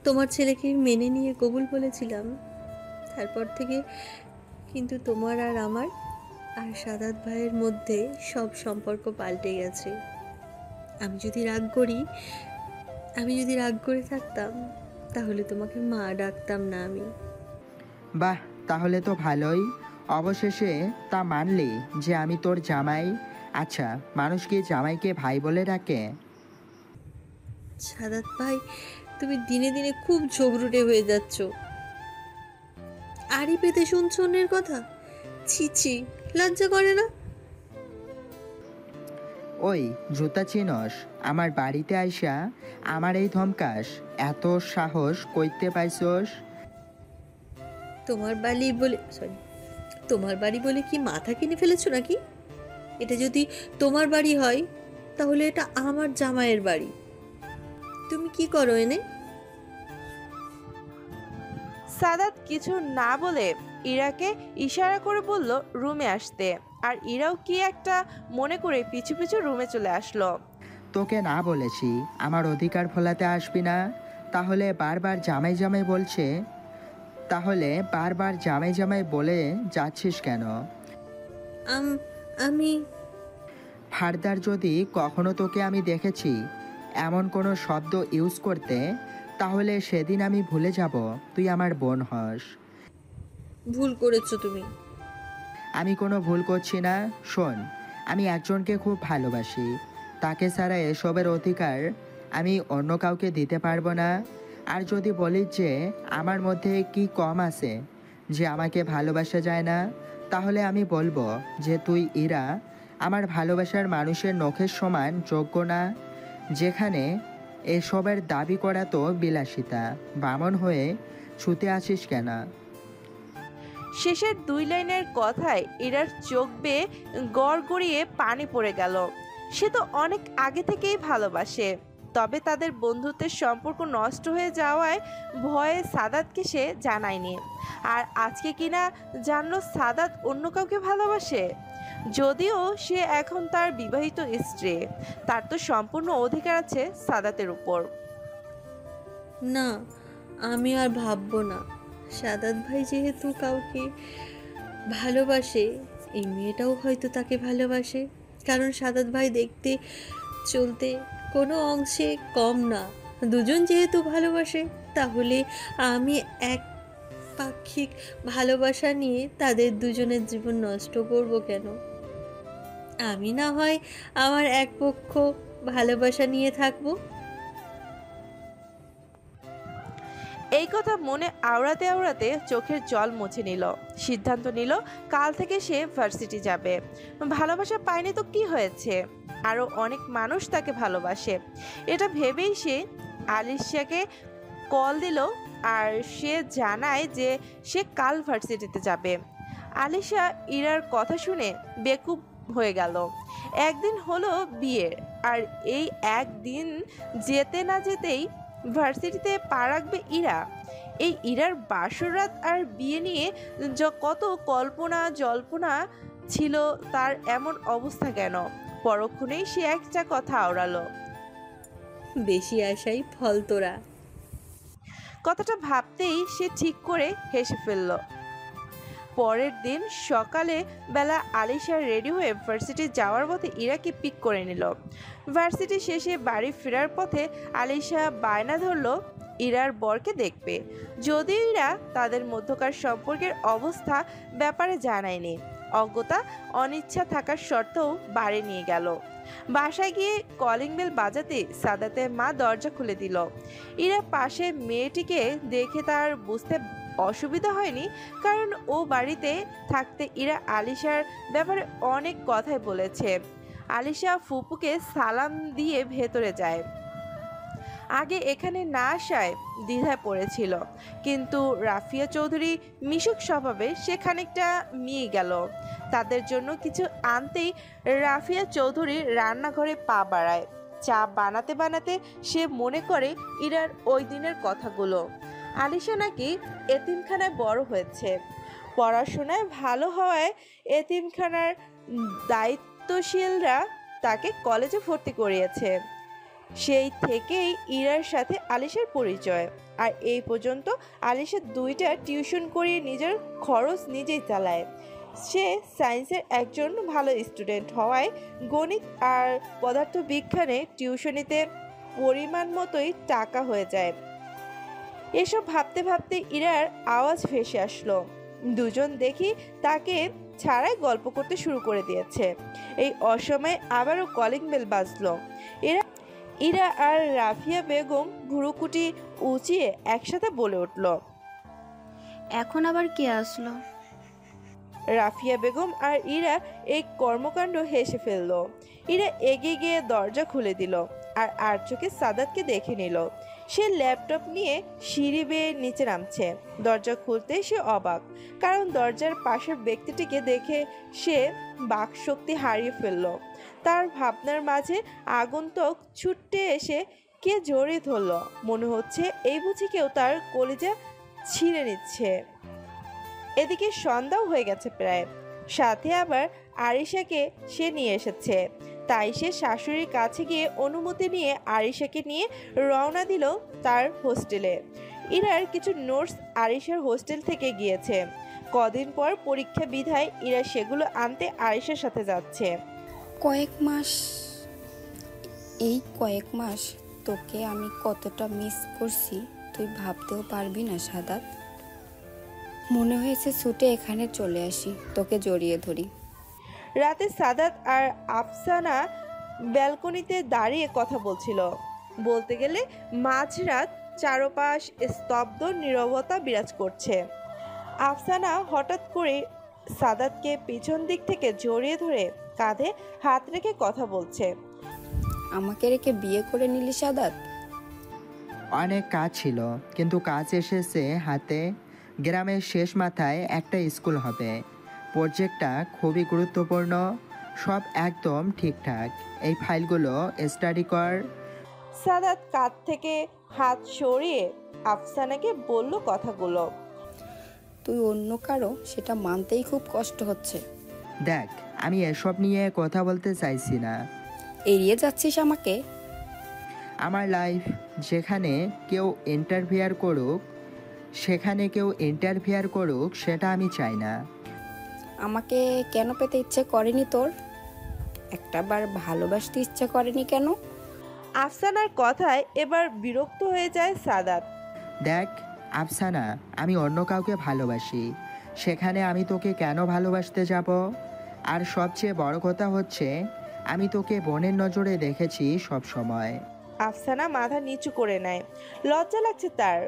তোমার ছেলেকে মেনে নিয়ে কবুল বলেছিলাম, তারপর থেকে কিন্তু তোমার আর আমার আর সাদাত ভাইয়ের মধ্যে সব সম্পর্ক পাল্টে গেছে। আমি যদি রাগ করে থাকতাম, তাহলে তোমাকে মা ডাকতাম না আমি। বাহ, তাহলে তো ভালোই। অবশেষে তা মানলি যে আমি তোর জামাই। আচ্ছা, মানুষ কি জামাইকে ভাই বলে ডাকে? সাদাত ভাই, তুমি দিনে দিনে খুব ঝগড়ুটে হয়ে যাচ্ছ। আড়ি পেতে শুনছো অন্যের কথা? ছি ছি, লজ্জা করে না? ওই জুতা চিনস? আমার বাড়িতে আইসা আমার এই ধমকাস? এত সাহস কইতে পাইছস? তোমার বাড়ি বলে কি মাথা কিনে ফেলেছো নাকি? এটা যদি তোমার বাড়ি হয়, তাহলে এটা আমার জামাইয়ের বাড়ি। তুমি কি করো এনে? সাদাত কিছু না বলে ইরাকে ইশারা করে বলল রুমে আসতে, আর ইরাও কি একটা মনে করে পিছু পিছু রুমে চলে আসলো। তোকে না বলেছি আমার অধিকার ফলাতে আসবি না? তাহলে বারবার জামাই জামাই বলছে, তাহলে বারবার জামাই জামাই বলে যাচ্ছিস কেন? আমি ফার্দার যদি কখনো তোকে আমি দেখেছি এমন কোনো শব্দ ইউজ করতে, তাহলে সেদিন আমি ভুলে যাব তুই আমার বোন হস। ভুল করেছো তুমি। আমি কোনো ভুল করছি না। শোন, আমি একজনকে খুব ভালোবাসি। তাকে ছাড়া এসবের অধিকার আমি অন্য কাউকে দিতে পারবো না। আর যদি বলিস যে আমার মধ্যে কি কম আছে যে আমাকে ভালোবাসা যায় না, তাহলে আমি বলবো যে তুই ইরা আমার ভালোবাসার মানুষের নখের সমান যোগ্য না। যেখানে এসবের দাবি করা তো বিলাসিতা, বামন হয়ে ছুতে আসিস কেন? শেষের 2 লাইনের কথায় ইরার চোখ বেয়ে গড় গড়িয়ে পানি পড়ে গেল। সে তো অনেক আগে থেকেই ভালোবাসে, তবে তাদের বন্ধুত্বের সম্পর্ক নষ্ট হয়ে যাওয়ায় ভয়ে সাদাতকে সে জানায়নি। আর আজকে কিনা জানলো সাদাত অন্য কাউকে ভালোবাসে। যদিও সে এখন তার বিবাহিত স্ত্রী, তার তো সম্পূর্ণ অধিকার আছে সাদাতের উপর। না, আমি আর ভাববো না। সাদাত ভাই যেহেতু কাউকে ভালোবাসে, এই মেয়েটাও হয়তো তাকে ভালোবাসে। কারণ সাদাত ভাই দেখতে চলতে কোনো অংশে কম না। দুজন যেহেতু ভালোবাসে, তাহলে আমি এক পাক্ষিক ভালোবাসা নিয়ে তাদের দুজনের জীবন নষ্ট করব কেন? আমি না হয় আমার এক পক্ষ ভালোবাসা নিয়ে থাকবো। এই কথা মনে আওড়াতে আওড়াতে চোখের জল মুছে নিল। সিদ্ধান্ত নিল কাল থেকে সে ভার্সিটি যাবে। ভালোবাসা পায়নি তো কি হয়েছে, আরো অনেক মানুষ তাকে ভালোবাসে। এটা ভেবেই সে আলিশাকে কল দিল আর সে জানায় যে সে কাল ভার্সিটিতে যাবে। আলিশা ইরার কথা শুনে বেকুব হয়ে গেল। একদিন হলো বিয়ের, আর এই একদিন যেতে না যেতেই ভার্সিটিতে পা রাখবে ইরা। এই ইরার বাসর রাত আর বিয়ে নিয়ে কত কল্পনা জল্পনা ছিল, তার এমন অবস্থা কেন? পরক্ষণেই সে একটা কথা আওড়ালো, বেশি আশাই ফল তোরা। কথাটা ভাবতেই সে ঠিক করে হেসে ফেলল। পরের দিন সকালে বেলা আলিশা রেডি হয়ে ভার্সিটি যাওয়ার পথে ইরাকে পিক করে নিল। ভার্সিটি শেষে বাড়ি ফেরার পথে আলিশা বায়না ধরল ইরার বরকে দেখবে, যদিও ইরা তাদের মধ্যকার সম্পর্কের অবস্থা ব্যাপারে জানায়নি। অজ্ঞতা অনিচ্ছা থাকার সত্ত্বেও বাড়ি নিয়ে গেল। বাসায় গিয়ে কলিং বেল বাজাতে সাদাতের মা দরজা খুলে দিল। ইরা পাশে মেয়েটিকে দেখে তার বুঝতে অসুবিধা হয়নি, কারণ ও বাড়িতে থাকতে ইরা আলিশার ব্যাপারে অনেক কথাই বলেছে। আলিশা ফুপুকে সালাম দিয়ে ভেতরে যায়। আগে এখানে না আসায় দ্বিধায় পড়েছিল, কিন্তু রাফিয়া চৌধুরী মিশুক স্বভাবে সে খানিকটা মিয়ে গেল। তাদের জন্য কিছু আনতেই রাফিয়া চৌধুরী রান্নাঘরে পা বাড়ায়। চা বানাতে বানাতে সে মনে করে ইরার ওই দিনের কথাগুলো। আলিশা নাকি এতিমখানায় বড় হয়েছে, পড়াশোনায় ভালো হওয়ায় এতিমখানার দায়িত্বশীলরা তাকে কলেজে ভর্তি করিয়েছে। সেই থেকেই ইরার সাথে আলিশার পরিচয়। আর এই পর্যন্ত আলিশা 2টা টিউশন করিয়ে নিজের খরচ নিজেই চালায়। সে সায়েন্সের একজন ভালো স্টুডেন্ট হওয়ায় গণিত আর পদার্থবিজ্ঞানে টিউশনিতে পরিমাণ মতোই টাকা হয়ে যায়। এসব ভাবতে ভাবতে ইরার আওয়াজ ভেসে আসলো। দুজন দেখি তাকে ছাড়াই গল্প করতে শুরু করে দিয়েছে। এই অসময়ে আবারও কলিং বেল বাজলো। ইরা আর রাফিয়া বেগম ভুরুকুটি উঁচিয়ে একসাথে বলে উঠল, এখন আবার কে আসলো? রাফিয়া বেগম আর ইরা এই কর্মকাণ্ড হেসে ফেলল। ইরা এগিয়ে গিয়ে দরজা খুলে দিল আর চোখে সাদাতকে দেখে নিল। সে ল্যাপটপ নিয়ে সিঁড়ি বেয়ে নিচে নামছে। দরজা খুলতে সে অবাক, কারণ দরজার পাশের ব্যক্তিটিকে দেখে সে বাকশক্তি হারিয়ে ফেলল। তার ভাবনার মাঝে আগন্তুক ছুটে এসে কে জড়িয়ে ধরল। মনে হচ্ছে এই বুঝি কেউ তার কলিজা ছিঁড়ে নিচ্ছে। এদিকে সন্ধ্যাও হয়ে গেছে প্রায়, সাথে আবার আরিশাকে সে নিয়ে এসেছে। তাই সে শাশুড়ির কাছে গিয়ে অনুমতি নিয়ে আরিশাকে নিয়ে রওনা দিল তার হোস্টেলে। ইরার কিছু নোটস আরিশার হোস্টেল থেকে গিয়েছে। কদিন পর পরীক্ষা বিধায় ইরা সেগুলো আনতে আরিশার সাথে যাচ্ছে। এই কয়েক মাস তোকে আমি কতটা মিস করছি তুই ভাবতেও পারবি না সাদাত। মনে হয়েছে ছুটে এখানে চলে আসি, তোকে জড়িয়ে ধরি। রাতে সাদাত আর আফসানা ব্যালকনিতে দাঁড়িয়ে কথা বলছিল। বলতে গেলে মাঝরাত, চারপাশ স্তব্ধ নীরবতা বিরাজ করছে। আফসানা হঠাৎ করে সাদাতকে পিছন দিক থেকে জড়িয়ে ধরে কাঁধে হাত রেখে কথা বলছে। আমাকে রেখে বিয়ে করে নিলি সাদাত? অনেক কাজ ছিল, কিন্তু কাজ এসেছে হাতে। গ্রামের শেষ মাথায় একটা স্কুল হবে। প্রজেক্টটা খুবই গুরুত্বপূর্ণ, সব একদম ঠিকঠাক। এই ফাইলগুলো স্টাডি কর। সাদাত কাঁধ থেকে হাত সরিয়ে আফসানাকে বলল কথাগুলো। তুই অন্য কারো সেটা মানতেই খুব কষ্ট হচ্ছে। দেখ, আমি এসব নিয়ে কথা বলতে চাইছি না। এড়িয়ে যাচ্ছিস আমাকে? আমার লাইফ যেখানে কেউ ইন্টারফেয়ার করুক সেটা আমি চাই না। আমাকে কেন পেতে ইচ্ছে করেনি তোর? একটাবার ভালোবাসতে ইচ্ছে করেনি কেন? আফসানার কথায় এবার বিরক্ত হয়ে যায় সাদাত। দেখ আফসানা, আমি অন্য কাউকে ভালোবাসি, সেখানে আমি তোকে কেন ভালোবাসতে যাব? আর সবচেয়ে বড় কথা হচ্ছে আমি তোকে বোনের নজরে দেখেছি সব সময়। আফসানা মাথা নিচু করে নেয়। লজ্জা লাগছে তার।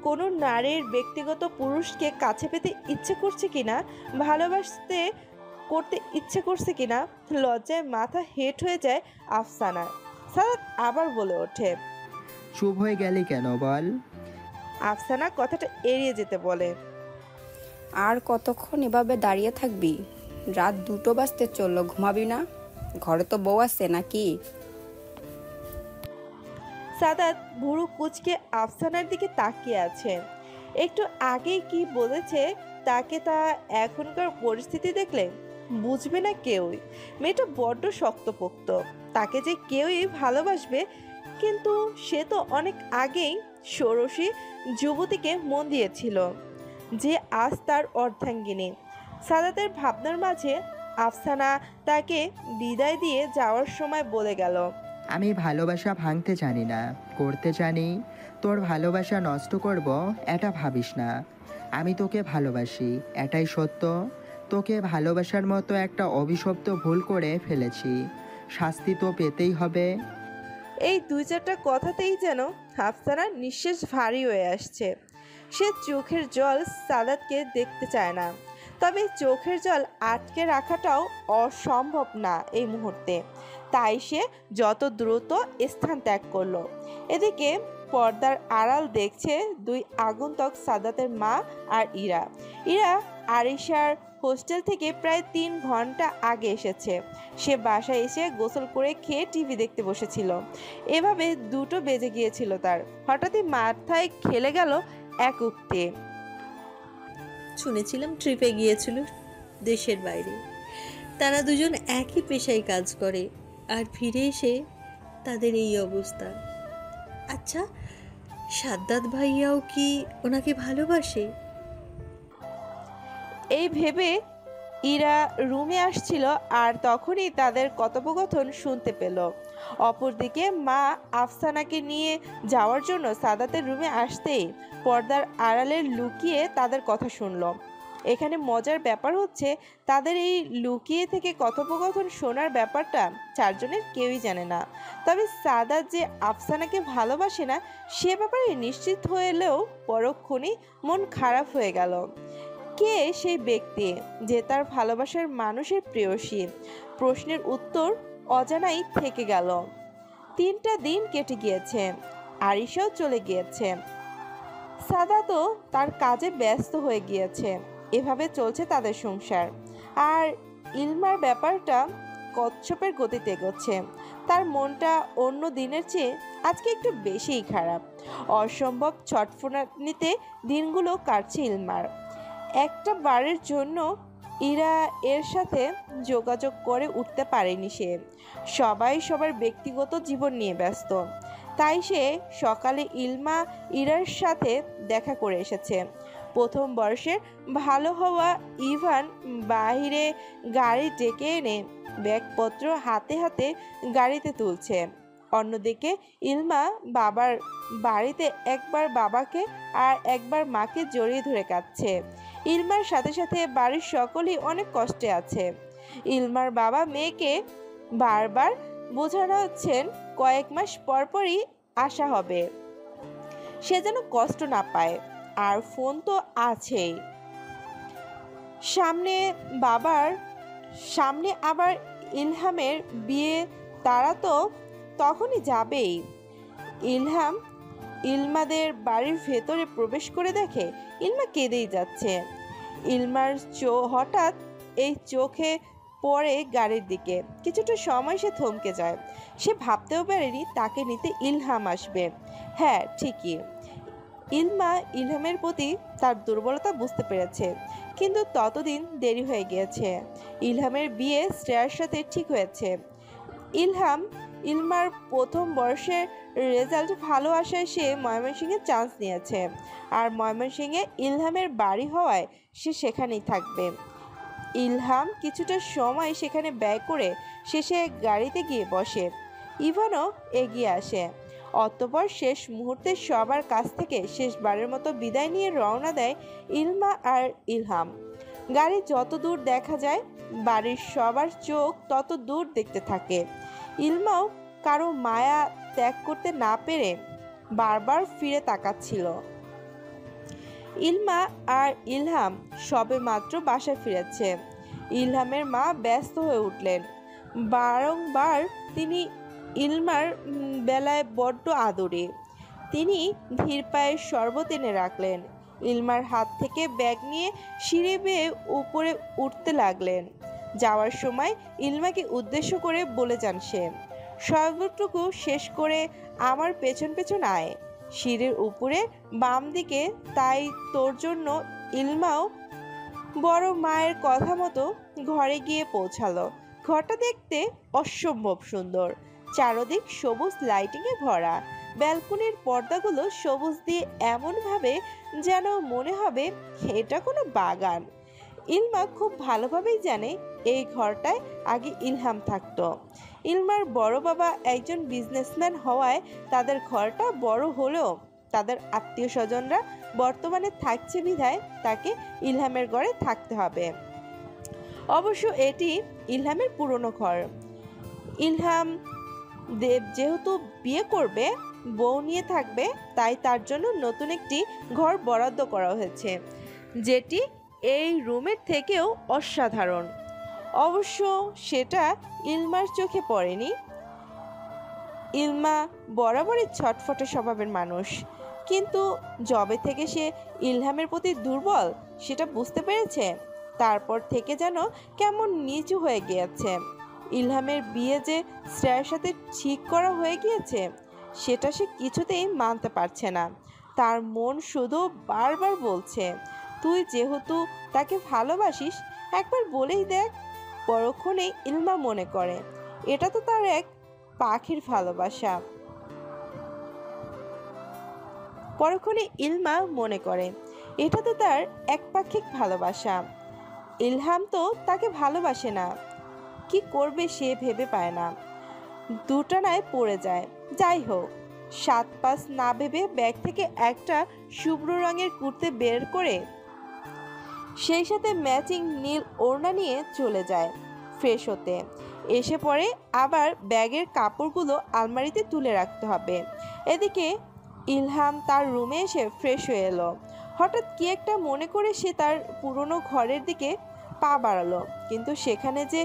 কোনো নারীর ব্যক্তিগত পুরুষকে কাছে পেতে ইচ্ছে করছে কিনা, ভালোবাসতে করতে ইচ্ছে করছে কিনা, লজ্জায় মাথা হেট হয়ে যায় আফসানার। সাদাত আবার বলে ওঠে, চুপ হয়ে গেলি কেন বল? আফসানা কথাটা এড়িয়ে যেতে বলে। আর কতক্ষণ এভাবে দাঁড়িয়ে থাকবি? রাত 2টো বাজতে চললো, ঘুমাবি না? ঘরে তো বউ আছে নাকি? সাদাত ভুরু কুচকে আফসানার দিকে তাকিয়ে আছে। একটু আগেই কি বলেছে তাকে তা এখনকার পরিস্থিতি দেখলে বুঝবে না কেউই। মেয়েটা বড্ড শক্তপোক্ত, তাকে যে কেউই ভালোবাসবে, কিন্তু সে তো অনেক আগেই ষোড়শী যুবতীকে মন দিয়েছিল, যে আজ তার অর্ধাঙ্গিনী। সাদাতের ভাবনার মাঝে আফসানা তাকে বিদায় দিয়ে যাওয়ার সময় বলে গেল, আমি ভালোবাসা ভাঙতে জানি না, করতে জানি। তোর ভালোবাসা নষ্ট করব এটা ভাবিস না। আমি তোকে ভালোবাসি, এটাই সত্য। তোকে ভালোবাসার মতো একটা অভিশপ্ত ভুল করে ফেলেছি, শাস্তি তো পেতেই হবে। এই 2-4টা কথাতেই যেন আফসানার নিঃশ্বাস ভারী হয়ে আসছে। সে চোখের জল সাদাতকে দেখতে চায় না, তবে চোখের জল আটকে রাখাটাও অসম্ভব না এই মুহূর্তে। তাই সে যত দ্রুত স্থান ত্যাগ করলো। এদিকে পর্দার আড়াল দেখছে 2 আগন্তুক, সাদাতের মা আর ইরা। ইরা আরিশার হোস্টেল থেকে প্রায় 3 ঘন্টা আগে এসেছে। সে বাসায় এসে গোসল করে খেয়ে টিভি দেখতে বসেছিল। এভাবে 2টো বেজে গিয়েছিল তার। হঠাৎই মাথায় খেলে গেল এক উক্তি। শুনেছিলাম ট্রিপে গিয়েছিল দেশের বাইরে। তারা দুজন একই পেশায় কাজ করে, আর ফিরে এসে তাদের এই অবস্থা। আচ্ছা, সাদ্দাত ভাইয়াও কি ওনাকে ভালোবাসে? এই ভেবে ইরা রুমে আসছিল আর তখনই তাদের কথোপকথন শুনতে পেল। অপরদিকে মা আফসানাকে নিয়ে যাওয়ার জন্য সাদাতের রুমে আসতেই পর্দার আড়ালে লুকিয়ে তাদের কথা শুনল। এখানে মজার ব্যাপার হচ্ছে, তাদের এই লুকিয়ে থেকে কথোপকথন শোনার ব্যাপারটা চারজনের কেউই জানে না। তবে সাদাত যে আফসানাকে ভালোবাসে না সে ব্যাপারে নিশ্চিত হলেও পরক্ষণেই মন খারাপ হয়ে গেল। কে সেই ব্যক্তি যে তার ভালোবাসার মানুষের প্রেয়সী? প্রশ্নের উত্তর অজানাই থেকে গেল। 3টা দিন কেটে গিয়েছে, আরিশাও চলে গিয়েছে, সাদাতও তার কাজে ব্যস্ত হয়ে গিয়েছে। এভাবে চলছে তাদের সংসার। আর ইলমার ব্যাপারটা কচ্ছপের গতিতে এগোচ্ছে। তার মনটা অন্য দিনের চেয়ে আজকে একটু বেশিই খারাপ। অসম্ভব ছটফটানিতে দিনগুলো কাটছে ইলমার। একটা বারের জন্য ইরা এর সাথে যোগাযোগ করে উঠতে পারেনি সে। সবাই সবার ব্যক্তিগত জীবন নিয়ে ব্যস্ত। তাই সে সকালে ইরার সাথে দেখা করে এসেছে। প্রথম বর্ষের ভালো হওয়া ইভান বাহিরে গাড়ি ডেকে এনে ব্যাগপত্র হাতে হাতে গাড়িতে তুলছে। অন্যদিকে ইলমা বাবার বাড়িতে একবার বাবাকে আর একবার মাকে জড়িয়ে ধরে কাঁদছে। ইলমার সাথে সাথে বাড়ির সকলেই অনেক কষ্টে আছে। ইলমার বাবা মেয়েকে বারবার বোঝাচ্ছেন কয়েক মাস পরপরই আসা হবে, সে যেন কষ্ট না পায়। আর ফোন তো আছেই সামনে আবার ইলহামের বিয়ে, তারা তো তখনই যাবেই। ইলহাম ইলমাদের বাড়ির ভেতরে প্রবেশ করে দেখে ইলমা কেঁদেই যাচ্ছে। ইলমার হঠাৎ এই চোখে পড়ে গাড়ির দিকে। কিছুটা সময় সে থমকে যায়। সে ভাবতেও পারেনি তাকে নিতে ইলহাম আসবে। হ্যাঁ, ঠিকই, ইলমা ইলহামের প্রতি তার দুর্বলতা বুঝতে পেরেছে, কিন্তু ততদিন দেরি হয়ে গিয়েছে। ইলহামের বিয়ে শ্রেয়ার সাথে ঠিক হয়েছে। ইলমার প্রথম বর্ষের রেজাল্ট ভালো আসায় সে ময়মনসিংহে চান্স নিয়েছে। আর ময়মনসিংহে ইলহামের বাড়ি হওয়ায় সে সেখানেই থাকবে। ইলহাম কিছুটা সময় সেখানে ব্যয় করে শেষে গাড়িতে গিয়ে বসে। ইভানও এগিয়ে আসে। অতঃপর শেষ মুহূর্তে সবার কাছ থেকে শেষবারের মতো বিদায় নিয়ে রওনা দেয় ইলমা আর ইলহাম। গাড়ি যত দূর দেখা যায় বাড়ির সবার চোখ তত দূর দেখতে থাকে। ইলমাও কারো মায়া ত্যাগ করতে না পেরে বারবার ফিরে তাকাচ্ছিল। ইলমা আর ইলহাম সবে মাত্র বাসায় ফিরেছে। ইলহামের মা ব্যস্ত হয়ে উঠলেন। বারংবার তিনি ইলমার বেলায় বড্ড আদরে। তিনি ধীর পায়ে শরবত এনে রাখলেন। ইলমার হাত থেকে ব্যাগ নিয়ে সিঁড়ি বেয়ে উপরে উঠতে লাগলেন। যাওয়ার সময় ইলমাকে উদ্দেশ্য করে বলে যান সে, শরবতটুকু শেষ করে আমার পেছন পেছন আয়, সিঁড়ির উপরে বাম দিকে। তাই তোর জন্য। ইলমাও বড় মায়ের কথা মতো ঘরে গিয়ে পৌঁছালো। ঘরটা দেখতে অসম্ভব সুন্দর। চারদিক সবুজ লাইটিংয়ে ভরা। ব্যালকনির পর্দাগুলো সবুজ দিয়ে এমনভাবে যেন মনে হবে এটা কোনো বাগান। ইলমা খুব ভালোভাবেই জানে এই ঘরটায় আগে ইলহাম থাকতো। ইলমার বড় বাবা একজন বিজনেসম্যান হওয়ায় তাদের ঘরটা বড় হলেও তাদের আত্মীয় স্বজনরা বর্তমানে থাকছে বিধায় তাকে ইলহামের ঘরে থাকতে হবে। অবশ্য এটি ইলহামের পুরনো ঘর। ইলহাম দেব যেহেতু বিয়ে করবে, বউ নিয়ে থাকবে, তাই তার জন্য নতুন একটি ঘর বরাদ্দ করা হয়েছে, যেটি এই রুমের থেকেও অসাধারণ। অবশ্য সেটা ইলমার চোখে পড়েনি। ইলমা বরাবরই ছটফটে স্বভাবের মানুষ, কিন্তু যবে থেকে সে ইলহামের প্রতি দুর্বল সেটা বুঝতে পেরেছে, তারপর থেকে যেন কেমন নিচু হয়ে গিয়েছে। ইলহামের বিয়ে যে শ্রেয়ার সাথে ঠিক করা হয়ে গিয়েছে সেটা সে কিছুতেই মানতে পারছে না। তার মন শুধু বারবার বলছে, তুই যেহেতু তাকে ভালোবাসিস একবার বলেই দেখ। পরক্ষণেই ইলমা মনে করে এটা তো তার এক পাখির ভালোবাসা। পরক্ষণে ইলমা মনে করে এটা তো তার একপাক্ষিক ভালোবাসা। ইলহাম তো তাকে ভালোবাসে না। কি করবে সে ভেবে পায় না, দুটানায় পড়ে যায়। যাই হোক, 7-5 না ভেবে ব্যাগ থেকে একটা শুভ্র রঙের কুর্তে বের করে সেই সাথে ম্যাচিং নীল ওড়না নিয়ে চলে যায় ফ্রেশ হতে। এসে পরে আবার ব্যাগের কাপড়গুলো আলমারিতে তুলে রাখতে হবে। এদিকে ইলহাম তার রুমে এসে ফ্রেশ হয়ে এলো। হঠাৎ কি একটা মনে করে সে তার পুরনো ঘরের দিকে পা বাড়ালো, কিন্তু সেখানে যে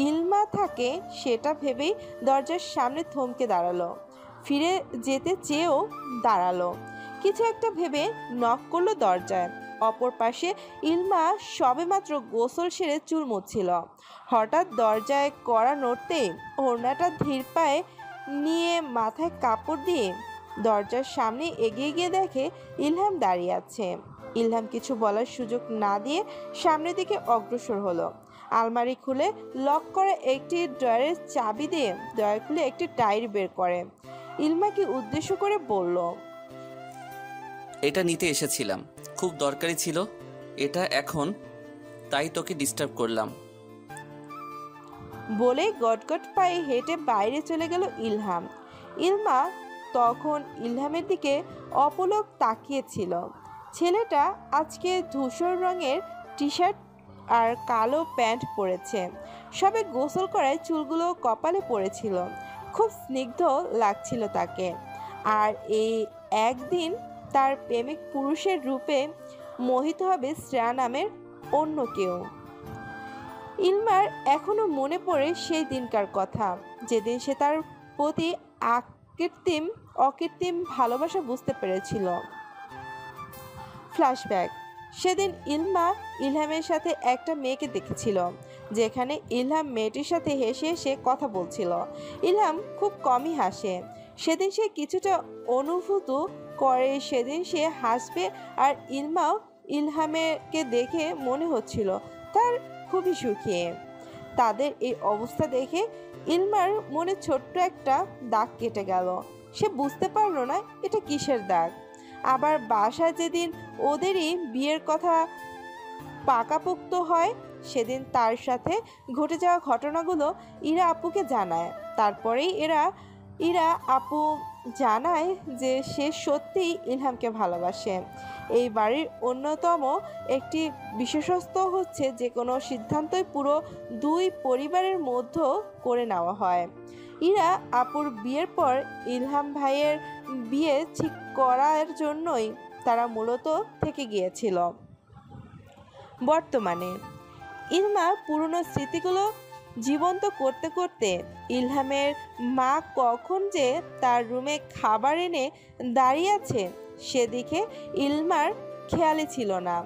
ইলমা থাকে সেটা ভেবেই দরজার সামনে থমকে দাঁড়ালো। ফিরে যেতে চেয়েও দাঁড়ালো। কিছু একটা ভেবে নক করলো দরজায়। অপর পাশে ইলমা সবেমাত্র গোসল সেরে চুল মুছছিল। হঠাৎ দরজায় কড়া নড়তেই ওড়নাটা ধীর পায়ে নিয়ে মাথায় কাপড় দিয়ে দরজার সামনে এগিয়ে গিয়ে দেখে ইলহাম দাঁড়িয়ে আছে। ইলহাম কিছু বলার সুযোগ না দিয়ে সামনের দিকে অগ্রসর হলো। আলমারি খুলে লক করা একটি ড্রয়ারের চাবি দিয়ে ড্রয়ার খুলে একটি ডায়েরি বের করে ইলমাকে উদ্দেশ্য করে বলল, এটা নিতে এসেছিলাম, খুব দরকারি ছিল এটা এখন, তাই তোকে ডিস্টার্ব করলাম। বলে গটগট পায়ে হেঁটে বাইরে চলে গেল ইলহাম। ইলমা তখন ইলহামের দিকে অপলক তাকিয়েছিল। ছেলেটা আজকে ধূসর রঙের টি শার্ট আর কালো প্যান্ট পরেছে। সবে গোসল করায় চুলগুলো কপালে পড়েছিল। খুব স্নিগ্ধ লাগছিল তাকে। আর এই একদিন তার প্রেমিক পুরুষের রূপে মোহিত হবে শ্রেয়া নামের অন্য কেউ। ইলমার এখনো মনে পড়ে সেই দিনকার কথা, যেদিন সে তার প্রতি অকৃত্রিম ভালোবাসা বুঝতে পেরেছিল। ফ্ল্যাশব্যাক। সেদিন ইলমা ইলহামের সাথে একটা মেয়েকে দেখেছিল, যেখানে ইলহাম মেয়েটির সাথে হেসে হেসে কথা বলছিল। ইলহাম খুব কমই হাসে। সেদিন সে কিছুটা অনুভূত করে সেদিন সে হাসবে, আর ইলমাও ইলহামকে দেখে মনে হচ্ছিল তার খুবই সুখী। তাদের এই অবস্থা দেখে ইলমার মনে ছোট্ট একটা দাগ কেটে গেল। সে বুঝতে পারলো না এটা কিসের দাগ। আবার বাসায় যেদিন ওদেরই বিয়ের কথা পাকাপোক্ত হয়, সেদিন তার সাথে ঘটে যাওয়া ঘটনাগুলো ইরা আপুকে জানায়। তারপরেই ইরা আপু জানায় যে সে সত্যিই ইলহামকে ভালোবাসে। এই বাড়ির অন্যতম একটি বিশেষত্ব হচ্ছে যে কোনো সিদ্ধান্তই পুরো দুই পরিবারের মধ্যে করে নেওয়া হয়। ইরা আপুর বিয়ের পর ইলহাম ভাইয়ের বিয়ে ঠিক করার জন্যই তারা মূলত থেকে গিয়েছিল। বর্তমানে ইলমা পুরনো স্মৃতিগুলো জীবন্ত করতে করতে ইলহামের মা কখন যে তার রুমে খাবার এনে দাঁড়িয়ে আছে সেদিকে ইলমার খেয়ালই ছিল না।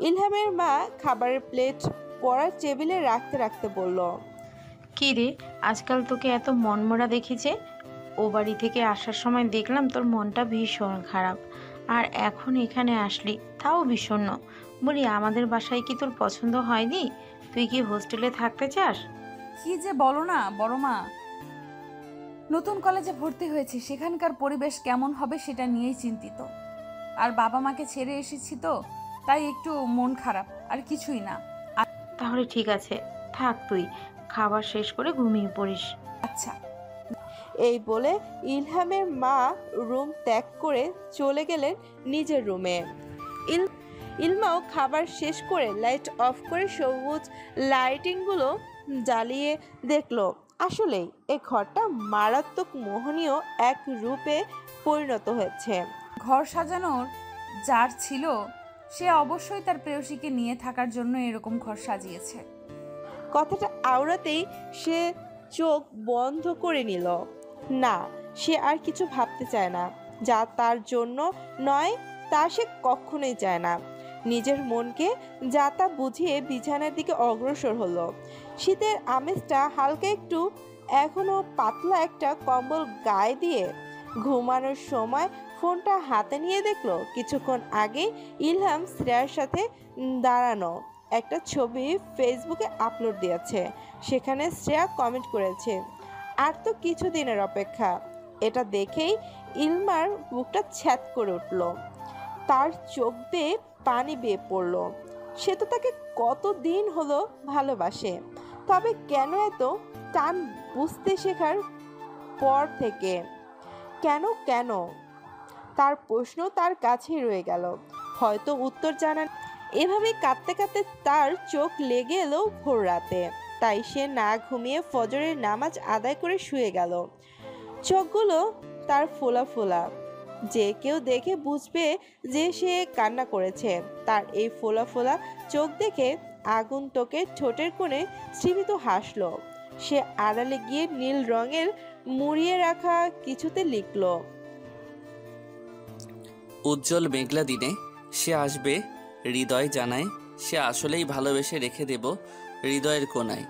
ইলহামের মা খাবারের প্লেট পড়ার টেবিলে রাখতে রাখতে বলল, কি রে, আজকাল তোকে এত মনমরা দেখেছে? ও বাড়ি থেকে আসার সময় দেখলাম তোর মনটা ভীষণ খারাপ, আর এখন এখানে আসলি তাও বিষণ্ণ। বলি, আমাদের বাসায় কি তোর পছন্দ হয়নি? তুই কি হোস্টেলে থাকতে চাস? কি যে বলো না বড় মা, নতুন কলেজে ভর্তি হয়েছি, সেখানকার পরিবেশ কেমন হবে সেটা নিয়েই চিন্তিত। আর বাবা মাকে ছেড়ে এসেছি তো, তাই একটু মন খারাপ, আর কিছুই না। তাহলে ঠিক আছে, থাক, তুই খাবার শেষ করে ঘুমিয়ে পড়িস। আচ্ছা। এই বলে ইলহামের মা রুম ত্যাগ করে চলে গেলেন নিজের রুমে। ইলমাও খাবার শেষ করে লাইট অফ করে সবুজ লাইটিংগুলো জ্বালিয়ে দেখলো আসলেই এই ঘরটা মারাত্মক মোহনীয় এক রূপে পরিণত হয়েছে। ঘর সাজানোর যার ছিল সে অবশ্যই তার প্রেয়সীকে নিয়ে থাকার জন্য এরকম ঘর সাজিয়েছে। কথাটা আওড়াতেই সে চোখ বন্ধ করে নিল। না, সে আর কিছু ভাবতে চায় না। যা তার জন্য নয় তা সে কখনোই চায় না। নিজের মনকে যা তা বুঝিয়ে বিছানার দিকে অগ্রসর হলো। শীতের আমেজটা হালকা একটু, এখনো পাতলা একটা কম্বল গায়ে দিয়ে ঘুমানোর সময় ফোনটা হাতে নিয়ে দেখলো কিছুক্ষণ আগে ইলহাম শ্রেয়ার সাথে দাঁড়ানো একটা ছবি ফেসবুকে আপলোড দিয়েছে। সেখানে শ্রেয়া কমেন্ট করেছে, আর তো কিছুদিনের অপেক্ষা। এটা দেখেই ইলমার বুকটা ছ্যাদ করে উঠল, তার চোখ বেয়ে পানি বেয়ে পড়ল। সে তো তাকে কতদিন হলো ভালোবাসে, তবে কেন এত টান বুঝতে শেখার পর থেকে? কেন কেন তার প্রশ্ন তার কাছেই রয়ে গেল, হয়তো উত্তর জানান। এভাবে কাঁদতে কাঁদতে তার চোখ লেগে এলো ভোর রাতে। তাই সে না ঘুমিয়ে ফজরের নামাজ আদায় করে শুয়ে গেল। চোখগুলো তার ফোলা ফোলা, যে কেউ দেখে বুঝবে যে সে কান্না করেছে। তার এই ফোলা ফোলা চোখ দেখে আগন্তুকের ঠোঁটের কোণে স্মিত হাসলো। সে আড়ালে গিয়ে নীল রঙের মুড়িয়ে রাখা কিছুতে লিখল, উজ্জ্বল মেঘলা দিনে সে আসবে, হৃদয় জানায় সে আসলেই ভালোবেসে রেখে দেব হৃদয়ের কোণায়।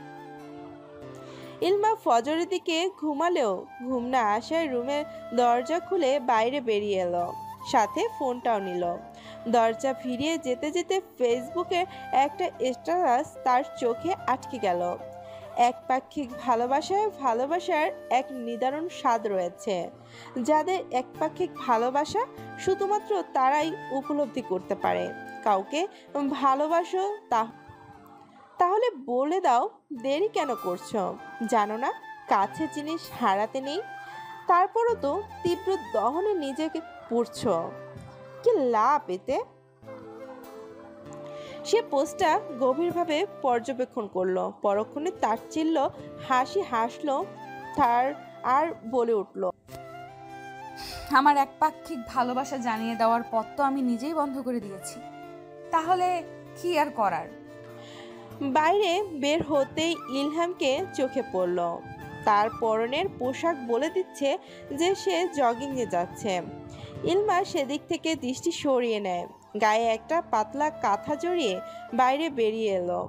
ইলমা ফজরের দিকে ঘুমালেও ঘুম না আসায় রুমের দরজা খুলে বাইরে বেরিয়ে এলো, সাথে ফোনটাও নিল। দরজা ফিরিয়ে যেতে যেতে ফেসবুকের একটা স্ট্যাটাস তার চোখে আটকে গেল। একপাক্ষিক ভালোবাসার এক নিদারুণ স্বাদ রয়েছে, যাদের একপাক্ষিক ভালোবাসা শুধুমাত্র তারাই উপলব্ধি করতে পারে। কাউকে ভালোবাসো তাহলে বলে দাও, দেরি কেন করছো? জানো না কাছে জিনিস হারাতে নেই, তারপরও তো তীব্র দহনে নিজেকে পুড়ছো। কি লাভ এতে? সে পোস্টটা গভীরভাবে পর্যবেক্ষণ করলো, পরক্ষণে তাচ্ছিল্য হাসি হাসলো তার, আর বলে উঠল, আমার একপাক্ষিক ভালোবাসা জানিয়ে দেওয়ার পথ তো আমি নিজেই বন্ধ করে দিয়েছি, তাহলে কি আর করার? বাইরে বের হতেই ইলহামকে চোখে পড়ল। তার পরনের পোশাক বলে দিচ্ছে যে সে জগিংয়ে যাচ্ছে। ইলমা সেদিক থেকে দৃষ্টি সরিয়ে নেয়, গায়ে একটা পাতলা কাঁথা জড়িয়ে বাইরে বেরিয়ে এলো।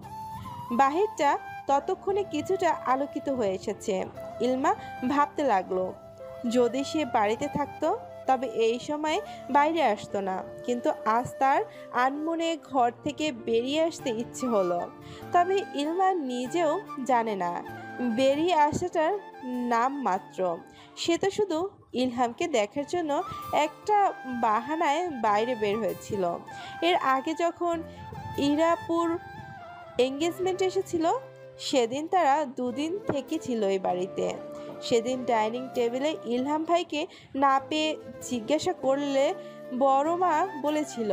বাহিরটা ততক্ষণে কিছুটা আলোকিত হয়ে এসেছে। ইলমা ভাবতে লাগলো, যদি সে বাড়িতে থাকতো তবে এই সময় বাইরে আসতো না, কিন্তু আজ তার আনমনে ঘর থেকে বেরিয়ে আসতে ইচ্ছে হলো। তবে ইলমা নিজেও জানে না বেরিয়ে আসাটার নাম মাত্র। সে তো শুধু ইলহামকে দেখার জন্য একটা বাহানায় বাইরে বের হয়েছিল। এর আগে যখন ইরাপুর এঙ্গেজমেন্ট এসেছিল সেদিন তারা দুদিন থেকে ছিল এই বাড়িতে। সেদিন ডাইনিং টেবিলে ইলহাম ভাইকে না পেয়ে জিজ্ঞাসা করলে বড় মা বলেছিল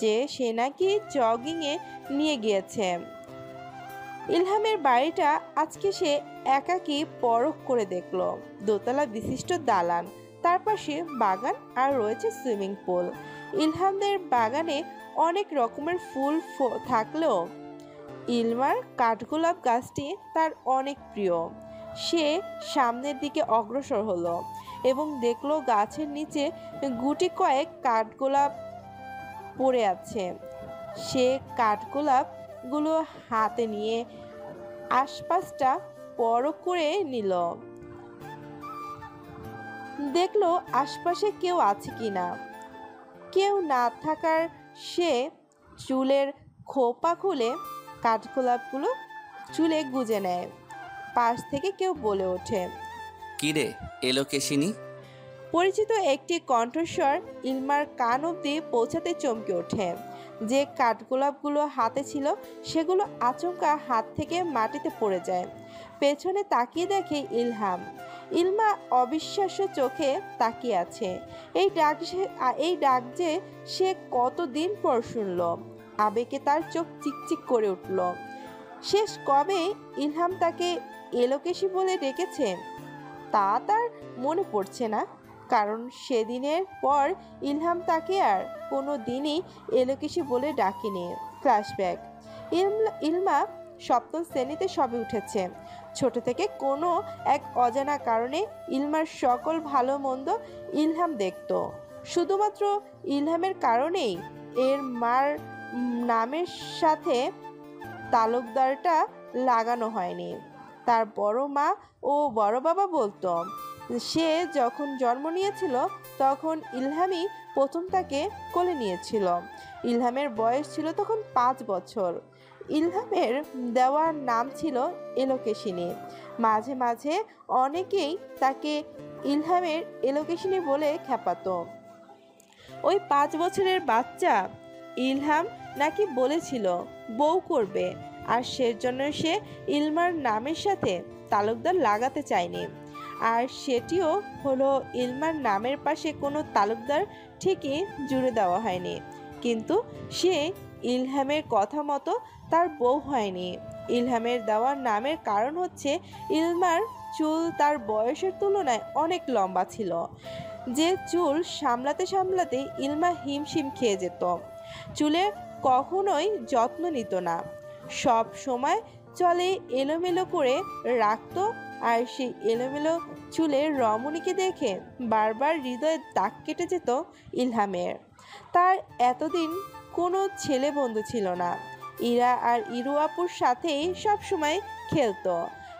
যে সে নাকি জগিংয়ে নিয়ে গিয়েছে। ইলহামের বাড়িটা আজকে সে একাকী পরখ করে দেখল। দোতলা বিশিষ্ট দালান, তার পাশে বাগান আর রয়েছে সুইমিং পুল। ইলহামদের বাগানে অনেক রকমের ফুল থাকলেও ইলমার কাঠগোলাপ গাছটি তার অনেক প্রিয়। সে সামনের দিকে অগ্রসর হলো এবং দেখলো গাছের নিচে গুটি কয়েক কাঠগোলাপ পড়ে আছে। সে কাঠগোলাপগুলো হাতে নিয়ে আশপাশটা পরখ করে নিল, দেখলো আশপাশে কেউ আছে কিনা। কেউ না থাকার সে চুলের খোপা খুলে কাঠগোলাপগুলো চুলে গুজে নেয়। পাশ থেকে কেউ বলে ওঠে, কিরে এলো কেশিনী? পরিচিত একটি কণ্ঠস্বর ইলমার কান অবধি পৌঁছাতে চমকে ওঠে। যে কাঠগোলাপগুলো হাতে ছিল সেগুলো আচমকা হাত থেকে মাটিতে পড়ে যায়। পেছনে তাকিয়ে দেখে ইলহাম। ইলমা অবিশ্বাস্য চোখে তাকিয়ে আছে। এই ডাক যে সে কতদিন পর শুনল। আবেগে তার চোখ চিকচিক করে উঠল। শেষ কবে ইলহাম তাকে এলোকেশী বলে ডেকেছে তা তার মনে পড়ছে না, কারণ সেদিনের পর ইলহাম তাকে আর কোনো দিনই এলোকেশী বলে ডাকেনি। ফ্ল্যাশব্যাক। ইলমা সপ্তম শ্রেণীতে সবে উঠেছে। ছোট থেকে কোনো এক অজানা কারণে ইলমার সকল ভালো মন্দ ইলহাম দেখত। শুধুমাত্র ইলহামের কারণেই এর মার নামের সাথে তালুকদারটা লাগানো হয়নি। তার বড় মা ও বড় বাবা বলতো, সে যখন জন্ম নিয়েছিল তখন ইলহামই প্রথম তাকে কোলে নিয়েছিল। ইলহামের বয়স ছিল তখন 5 বছর। ইলহামের দেওয়ার নাম ছিল এলোকেশিনী। মাঝে মাঝে অনেকেই তাকে ইলহামের এলোকেশনী বলে খেপাতো। ওই 5 বছরের বাচ্চা ইলহাম নাকি বলেছিল বউ করবে, আর সেজন্য সে ইলমার নামের সাথে তালুকদার লাগাতে চায়নি। আর সেটিও হলো ইলমার নামের পাশে কোনো তালুকদার ঠিকই জুড়ে দেওয়া হয়নি, কিন্তু সে ইলহামের কথা মতো তার বউ হয়নি। ইলহামের দেওয়ার নামের কারণ হচ্ছে ইলমার চুল তার বয়সের তুলনায় অনেক লম্বা ছিল, যে চুল সামলাতে সামলাতে ইলমা হিমশিম খেয়ে যেত। চুলে কখনোই যত্ন নিত না, সব সময় চলে এলোমেলো করে রাখতো। আর সেই এলোমেলো চুলের রমণীকে দেখে বারবার হৃদয়ে দাগ কেটে যেত ইলহামের। তার এতদিন কোনো ছেলে বন্ধু ছিল না, ইরা আর ইরু আপুর সাথেই সবসময় খেলতো।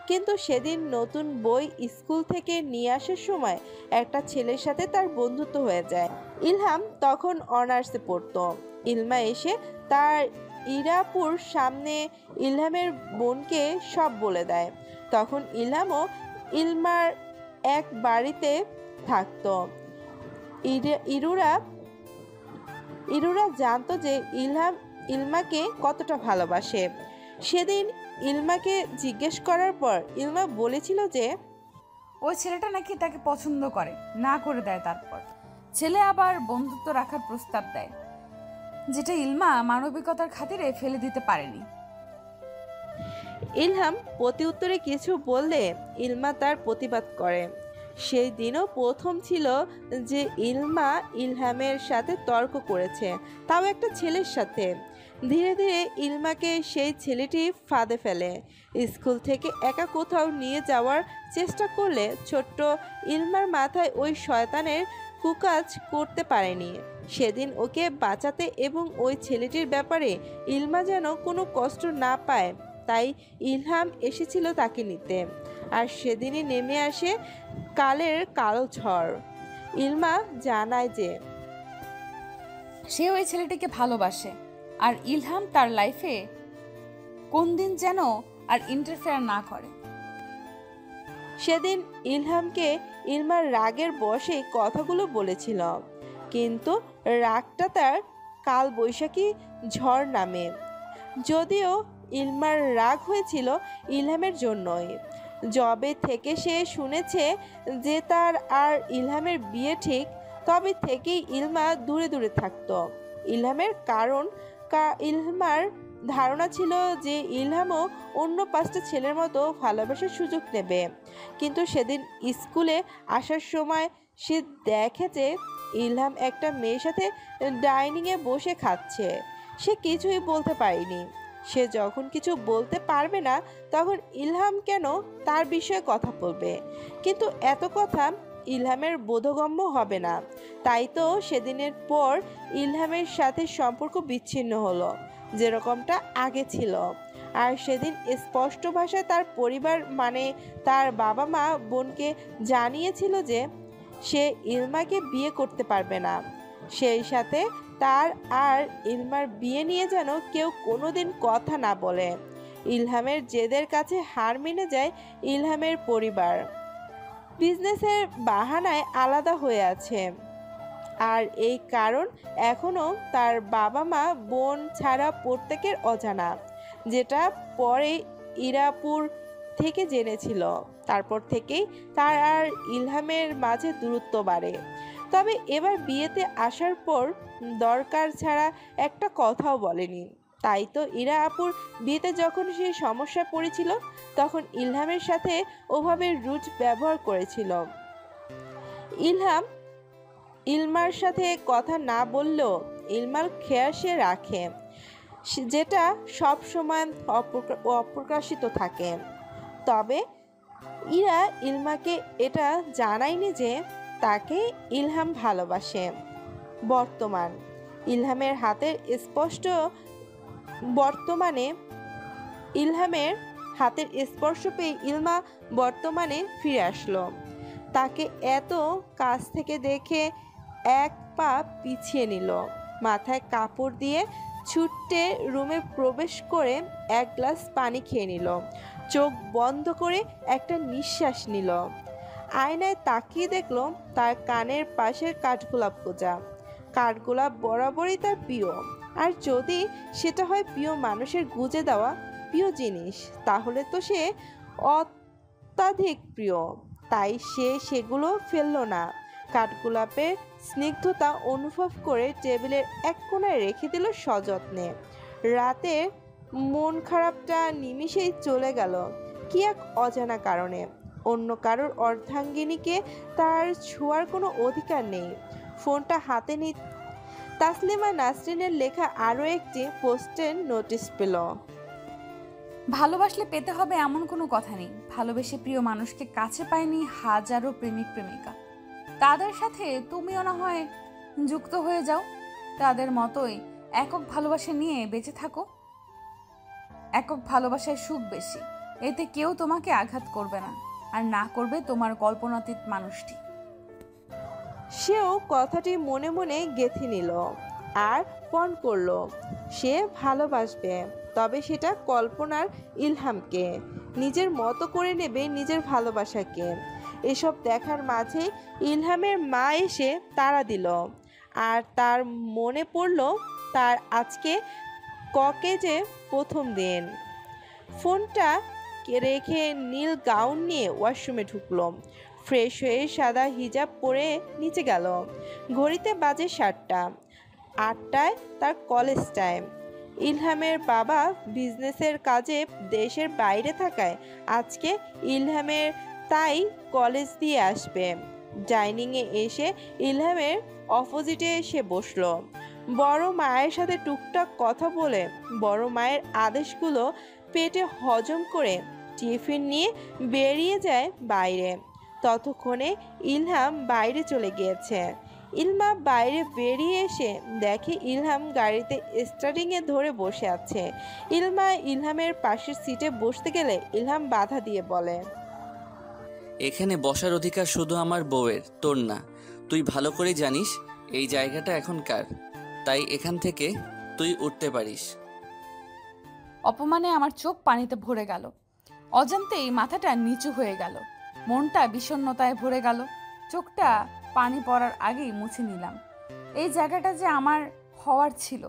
কিন্তু সেদিন নতুন বই স্কুল থেকে নিয়ে আসার সময় একটা ছেলের সাথে তার বন্ধুত্ব হয়ে যায়। ইলহাম তখন অনার্সে পড়তো। ইলমা এসে তার ইরাপুর সামনে ইলহামের বোনকে সব বলে দেয়। তখন ইলহামও ইলমার এক বাড়িতে থাকতো। ইরুরা জানতো যে ইলহাম ইলমাকে কতটা ভালোবাসে। সেদিন ইলমাকে জিজ্ঞেস করার পর ইলমা বলেছিল যে ওই ছেলেটা নাকি তাকে পছন্দ করে, না করে দেয়। তারপর ছেলে আবার বন্ধুত্ব রাখার প্রস্তাব দেয়, যেটা ইলমা মানবিকতার খাতিরে ফেলে দিতে পারেনি। ইলহাম প্রতি উত্তরে কিছু বললে ইলমা তার প্রতিবাদ করে। সেই দিনও প্রথম ছিল যে ইলমা ইলহামের সাথে তর্ক করেছে, তাও একটা ছেলের সাথে। ধীরে ধীরে ইলমাকে সেই ছেলেটি ফাঁদে ফেলে। স্কুল থেকে একা কোথাও নিয়ে যাওয়ার চেষ্টা করলে ছোট্ট ইলমার মাথায় ওই শয়তানের কুকাজ করতে পারেনি। সেদিন ওকে বাঁচাতে এবং ওই ছেলেটির ব্যাপারে ইলমা যেন কোনো কষ্ট না পায়, তাই ইলহাম এসেছিল তাকে নিতে। আর সেদিনই নেমে আসে কালের কালো ঝড়। ইলমা জানায় যে সে ওই ছেলেটিকে ভালোবাসে, আর ইলহাম তার লাইফে কোন দিন যেন আর ইন্টারফেয়ার না করে। সেদিন ইলহামকে ইলমার রাগের বশে কথাগুলো বলেছিল, কিন্তু রাগটা তার কাল বৈশাখী ঝড় নামে। যদিও ইলমার রাগ হয়েছিল ইলহামের জন্যই। জবে থেকে সে শুনেছে যে তার আর ইলহামের বিয়ে ঠিক, তবে থেকেই ইলমা দূরে দূরে থাকতো ইলহামের। কারণ ইলমার ধারণা ছিল যে ইলহামও অন্য 5টা ছেলের মতো ভালোবাসার সুযোগ নেবে। কিন্তু সেদিন স্কুলে আসার সময় সে দেখে যে ইলহাম একটা মেয়ের সাথে ডাইনিংয়ে বসে খাচ্ছে। সে কিছুই বলতে পারেনি। সে যখন কিছু বলতে পারবে না তখন ইলহাম কেন তার বিষয়ে কথা বলবে? কিন্তু এত কথা ইলহামের বোধগম্য হবে না। তাই তো সেদিনের পর ইলহামের সাথে সম্পর্ক বিচ্ছিন্ন হলো, যেরকমটা আগে ছিল। আর সেদিন স্পষ্ট ভাষায় তার পরিবার মানে তার বাবা মা বোনকে জানিয়েছিল যে সে ইলমাকে বিয়ে করতে পারবে না। সেই সাথে তার আর ইলমার বিয়ে নিয়ে যেন কেউ কোনোদিন কথা না বলে। ইলহামের জেদের কাছে হার মেনে যায় ইলহামের পরিবার। বিজনেসের বাহানায় আলাদা হয়ে আছে, আর এই কারণ এখনও তার বাবা মা বোন ছাড়া প্রত্যেকের অজানা, যেটা পরে ইরাপুর থেকে জেনেছিল। তারপর থেকেই তার আর ইলহামের মাঝে দূরত্ব বাড়ে। তবে এবার বিয়েতে আসার পর দরকার ছাড়া একটা কথাও বলেনি। তাই তো ইরা আপুর বিয়েতে যখন সে সমস্যায় পড়েছিল তখন ইলহামের সাথে ওভাবে রুট ব্যবহার করেছিল। ইলহাম ইলমার সাথে কথা না বললেও ইলমার খেয়াল সে রাখে, যেটা সব সময় অপ্রকাশিত থাকে। তবে ইরা ইলমাকে এটা জানায়নি যে তাকে ইলহাম ভালোবাসে। বর্তমান ইলহামের হাতের স্পর্শ পেয়ে ইলমা বর্তমানে ফিরে আসলো। তাকে এত কাছ থেকে দেখে এক পা পিছিয়ে নিল, মাথায় কাপড় দিয়ে ছুটে রুমে প্রবেশ করে এক গ্লাস পানি খেয়ে নিল। চোখ বন্ধ করে একটা নিঃশ্বাস নিল। আয়নায় তাকিয়ে দেখলো তার কানের পাশের কাঠগোলাপ গোজা। কাঠগোলাপ বরাবরই তার প্রিয়, আর যদি সেটা হয় প্রিয় মানুষের গুজে দেওয়া প্রিয় জিনিস, তাহলে তো সে অত্যাধিক প্রিয়। তাই সে সেগুলো ফেললো না। কাঠগোলাপের স্নিগ্ধতা অনুভব করে টেবিলের এক কোণায় রেখে দিল সযত্নে। রাতের মন খারাপটা নিমিষেই চলে গেল কি এক অজানা কারণে। অন্য কারোর অর্ধাঙ্গিনীকে তার ছোঁয়ার কোনো অধিকার নেই। ফোনটা হাতে তাসলিমা নাসরিনের লেখা আরও একটি পোস্টের নোটিশ পেল। ভালোবাসলে পেতে হবে এমন কোনো কথা নেই। ভালোবেসে প্রিয় মানুষকে কাছে পায়নি হাজারো প্রেমিক প্রেমিকা। তাদের সাথে তুমিও না হয় যুক্ত হয়ে যাও। তাদের মতোই একক ভালোবাসা নিয়ে বেঁচে থাকো। একক ভালোবাসায় সুখ বেশি, এতে কেউ তোমাকে আঘাত করবে না, আর না করবে তোমার কল্পনাতীত মানুষটি। সেও কথাটি মনে মনে গেঁথে নিল আর পণ করল সে ভালোবাসবে, তবে সেটা কল্পনার ইলহামকে। নিজের মতো করে নেবে নিজের ভালোবাসাকে। এসব দেখার মাঝে ইলহামের মা এসে তাড়া দিল, আর তার মনে পড়ল তার আজকে ককেজে প্রথম দিন। ফোনটা রেখে নীল গাউন নিয়ে ওয়াশরুমে ঢুকলো। ফ্রেশ হয়ে সাদা হিজাব পরে নিচে গেল। ঘড়িতে বাজে 7টা। 8টায় তার কলেজ টাইম। ইলহামের বাবা বিজনেসের কাজে দেশের বাইরে থাকায় আজকে ইলহামের তাই কলেজ দিয়ে আসবে। ডাইনিংয়ে এসে ইলহামের অপোজিটে এসে বসলো। বড় মায়ের সাথে টুকটাক কথা বলে বড় মায়ের আদেশগুলো পেটে হজম করে টিফিন নিয়ে বেরিয়ে যায় বাইরে। ততক্ষণে ইলহাম বাইরে চলে গিয়েছে। ইলমা বাইরে বেরিয়ে এসে দেখে ইলহাম গাড়িতে স্টার্টিংয়ে ধরে বসে আছে। ইলমা ইলহামের পাশের সিটে বসতে গেলে ইলহাম বাধা দিয়ে বলে, এখানে বসার অধিকার শুধু আমার বউয়ের, তোর না। তুই ভালো করে জানিস এই জায়গাটা এখন কার, তাই এখান থেকে তুই উঠতে পারিস। অপমানে আমার চোখ পানিতে ভরে গেল। অজান্তেই মাথাটা নিচু হয়ে গেল। মনটা বিষণ্ণতায় ভরে গেল। চোখটা পানি পড়ার আগেই মুছে নিলাম। এই জায়গাটা যে আমার হওয়ার ছিল।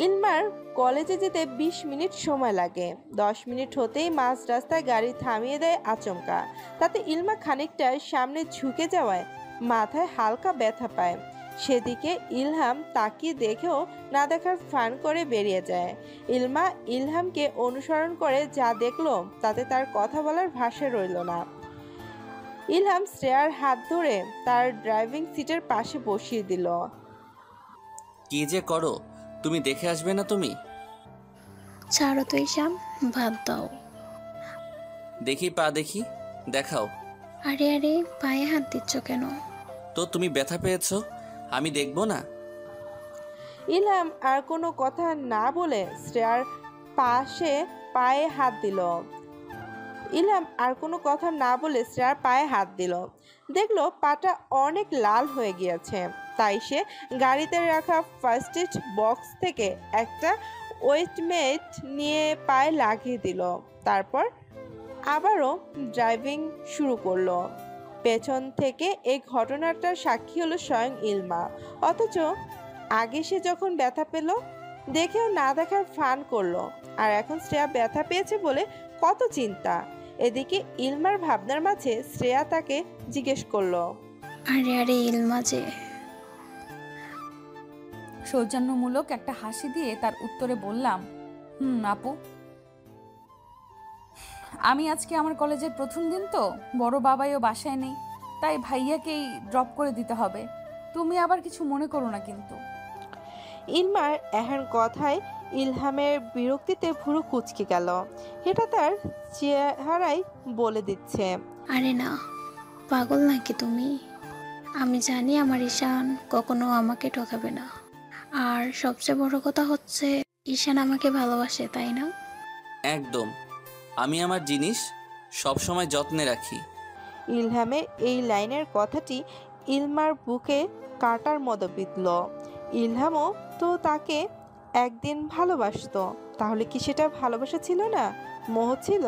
ইলমার কলেজে যেতে 20 মিনিট সময় লাগে। 10 মিনিট হতেই মাঝ রাস্তায় গাড়ি থামিয়ে দেয় আচমকা। তাতে ইলমা খানিকটা সামনে ঝুঁকে যাওয়ায় মাথায় হালকা ব্যথা পায়। সেদিকে ইলহাম তাকিয়ে দেখেও না দেখার ফান করে বেরিয়ে যায়। ইলমা ইলহামকে অনুসরণ করে যা দেখলো তাতে তার কথা বলার ভাষা রইল না। ইলহাম শ্রেয়ার হাত ধরে তার ড্রাইভিং সিটের পাশে বসিয়ে দিল। কি যে করো, তুমি দেখে আসবে না? তুমি ছাড়ো তো ইসাম, ভাত দাও। দেখি পা দেখি, দেখাও। আরে আরে, পায়ে হাত দিচ্ছ কেন? তো তুমি ব্যথা পেয়েছো, আমি দেখবো না? ইলহাম আর কোনো কথা না বলে শ্রেয়ার পাশে পায়ে হাত দিল। ইলহাম আর কোনো কথা না বলে শ্রেয়ার পায়ে হাত দিল। দেখলো পাটা অনেক লাল হয়ে গিয়েছে। তাই সে গাড়িতে রাখা ফার্স্ট এড বক্স থেকে একটা ওয়েটমেট নিয়ে পায়ে লাগিয়ে দিল। তারপর আবারও ড্রাইভিং শুরু করলো। পেছন থেকে এই ঘটনাটার সাক্ষী হলো স্বয়ং ইলমা। অথচ আগে সে যখন ব্যথা পেল দেখেও না দেখার ফান করলো, আর এখন শ্রেয়া ব্যথা পেয়েছে বলে কত চিন্তা। এদিকে ইলমার ভাবনার মাঝে শ্রেয়া তাকে জিজ্ঞেস করলো, আরে আরে ইলমা যে। সৌজন্যমূলক একটা হাসি দিয়ে তার উত্তরে বললাম, আপু, আমি আজকে আমার কলেজের প্রথম দিন তো, বড় বাবাইও বাসায় নেই, তাই ভাইয়াকেই ড্রপ করে দিতে হবে। তুমি আবার কিছু মনে করো না কিন্তু। ইলমার এহেন কথায় ইলহামের বিরক্তিতে ভুরু কুঁচকে গেল। এটা তার চেহারাই বলে দিচ্ছে। আরে না, পাগল নাকি তুমি? আমি জানি আমার ঈশান কখনো আমাকে ঠকাবে না। আর সবচেয়ে বড় কথা হচ্ছে ঈশান আমাকে ভালোবাসে, তাই না? একদম। আমি আমার জিনিস সব সময় যত্নে রাখি। ইলহামের এই লাইনের কথাটি ইলমার বুকে কাটার মতো বিঁধল। ইলহামও তো তাকে একদিন ভালোবাসতো, তাহলে কি সেটা ভালোবাসা ছিল না, মোহ ছিল?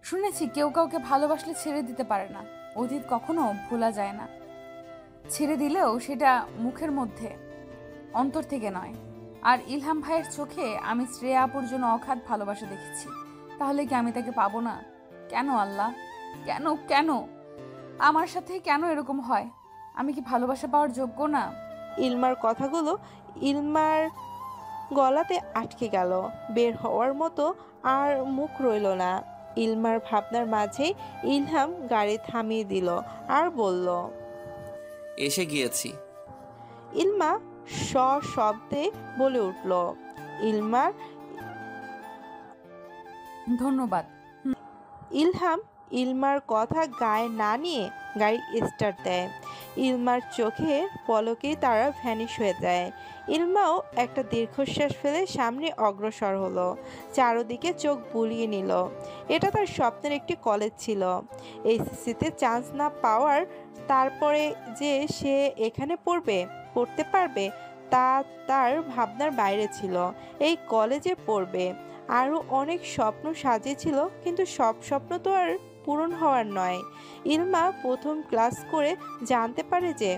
শুনেছি কেউ কাউকে ভালোবাসলে ছেড়ে দিতে পারে না, অতীত কখনো ভোলা যায় না। ছেড়ে দিলেও সেটা মুখের মধ্যে, অন্তর থেকে নয়। আর ইলহাম ভাইয়ের চোখে আমি শ্রেয়া আপুর জন্য অগাধ ভালোবাসা দেখেছি। তাহলে কি আমি তাকে পাবো না? কেন আল্লাহ, কেন কেন আমার সাথে কেন এরকম হয়? আমি কি ভালোবাসা পাওয়ার যোগ্য না? ইলমার কথাগুলো ইলমার গলাতে আটকে গেল, বের হওয়ার মতো আর মুখ রইল না। ইলমার ভাবনার মাঝে ইলহাম গাড়ি থামিয়ে দিল আর বলল, এসে গিয়েছি। ইলমা সশব্দে বলে উঠল। ইলমার ধন্যবাদ। ইলমার কথা গায়ে না নিয়ে গাড়ি স্টার্ট দেয়। ইলমার চোখের পলকেই তারা ভ্যানিশ হয়ে যায়। ইলমাও একটা দীর্ঘশ্বাস ফেলে সামনে অগ্রসর হলো, চারদিকে চোখ বুলিয়ে নিল। এটা তার স্বপ্নের একটি কলেজ ছিল। এইচএসসিতে চান্স না পাওয়ার তারপরে যে সে এখানে পড়তে পারবে তা তার ভাবনার বাইরে ছিল। এই কলেজে পড়বে, আরও অনেক স্বপ্ন সাজিয়েছিল, কিন্তু সব স্বপ্ন তো আর পূরণ হওয়ার নয়। ইলমা প্রথম ক্লাস করে জানতে পারে যে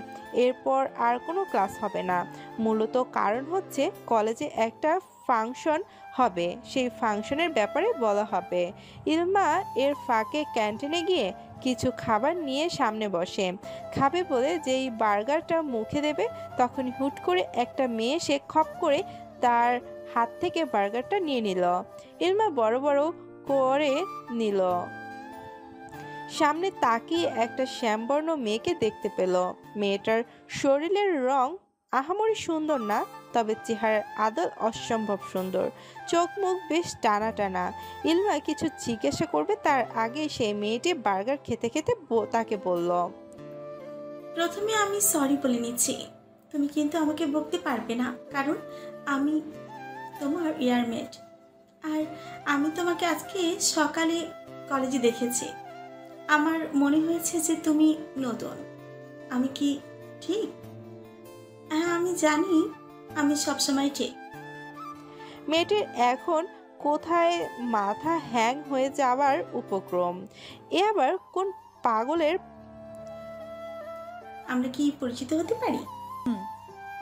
এরপর আর কোনো ক্লাস হবে না। মূলত কারণ হচ্ছে কলেজে একটা ফাংশন হবে, সেই ফাংশনের ব্যাপারে বলা হবে। ইলমা এর ফাঁকে ক্যান্টিনে গিয়ে কিছু খাবার নিয়ে সামনে বসে। খাবে বলে যেই বার্গারটা মুখে দেবে তখন হুট করে একটা মেয়ে সে খপ করে তার হাত থেকে বার্গারটা নিয়ে নিল। ইলমা বড় বড় করে নিল। সামনে তাকিয়ে একটা শ্যামবর্ণ মেয়েকে দেখতে পেল। মেয়েটার শরীরের রং আহামরি সুন্দর না, তবে চেহারার আদল অসম্ভব সুন্দর, চোখ মুখ বেশ টানা টানা। ইলমা কিছু জিজ্ঞাসা করবে তার আগে সেই মেয়েটি বার্গার খেতে খেতে তাকে বলল, প্রথমে আমি সরি বলে নিচ্ছি, তুমি কিন্তু আমাকে বকতে পারবে না, কারণ আমি তোমার ইয়ারমেট। আর আমি তোমাকে আজকে সকালে কলেজে দেখেছি। আমার মনে হয়েছে যে তুমি নতুন। আমি কি ঠিক? হ্যাঁ, আমি জানি আমি সবসময় ঠিক। মেয়েটির এখন কোথায় মাথা হ্যাং হয়ে যাওয়ার উপক্রম। এ আবার কোন পাগলের? আমরা কি পরিচিত হতে পারি?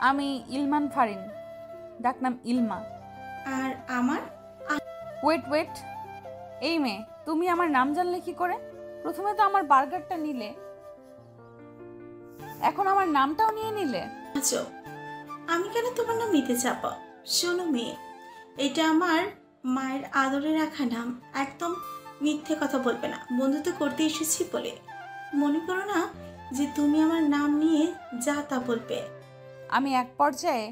আমি ইলমান ফারিন, ডাকনাম ইলমা। আর আমার? ওয়েট, এই মেয়ে, তুমি আমার নাম জানলে কি করে? প্রথমে তো আমার বার্গারটা নিলে, এখন আমার নামটাও নিয়ে নিলে। আচ্ছা, আমি কেন তোমার নাম নিতে চাপ? শোনো মেয়ে, এটা আমার মায়ের আদরে রাখা নাম। একদম মিথ্যে কথা বলবে না, বন্ধুত্ব করতে এসেছি বলে। মনে করো না যে তুমি আমার নাম নিয়ে যা তা বলবে। আমি এক পর্যায়ে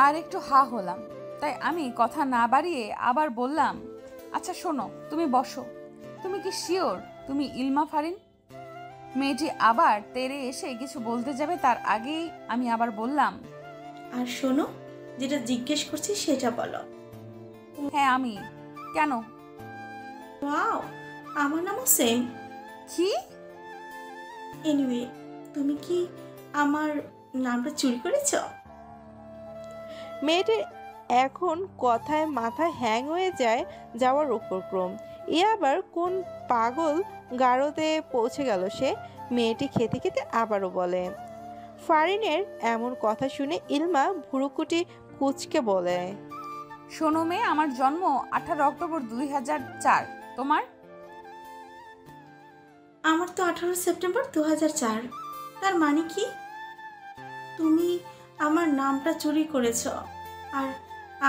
আর একটু হা হলাম, তাই আমি কথা না বাড়িয়ে আবার বললাম, আচ্ছা শোনো, তুমি বসো। তুমি কি শিওর তুমি ইলমা ফারিন? মেয়েটি আবার তেরে এসে কিছু বলতে যাবে তার আগেই আমি আবার বললাম, আর শোনো, যেটা জিজ্ঞেস করছি সেটা বলো। হ্যাঁ আমি। কেন? ওয়াও, আমার নামও সেম। কি? এনিওয়ে, তুমি কি আমার নামটা চুরি করেছ? মেয়েটির এখন কথায় মাথায় হ্যাং হয়ে যাওয়ার উপক্রম। এ আবার কোন পাগল গারদে পৌঁছে গেল সে? মেয়েটি খেতে খেতে আবারও বলে। ফারিনের এমন কথা শুনে ইলমা ভুরুকুটি কুচকে বলে, শোনো মেয়ে, আমার জন্ম 18 অক্টোবর 2004। তোমার? আমার তো 18 সেপ্টেম্বর 2004। তার মানে কি তুমি আমার নামটা চুরি করেছ, আর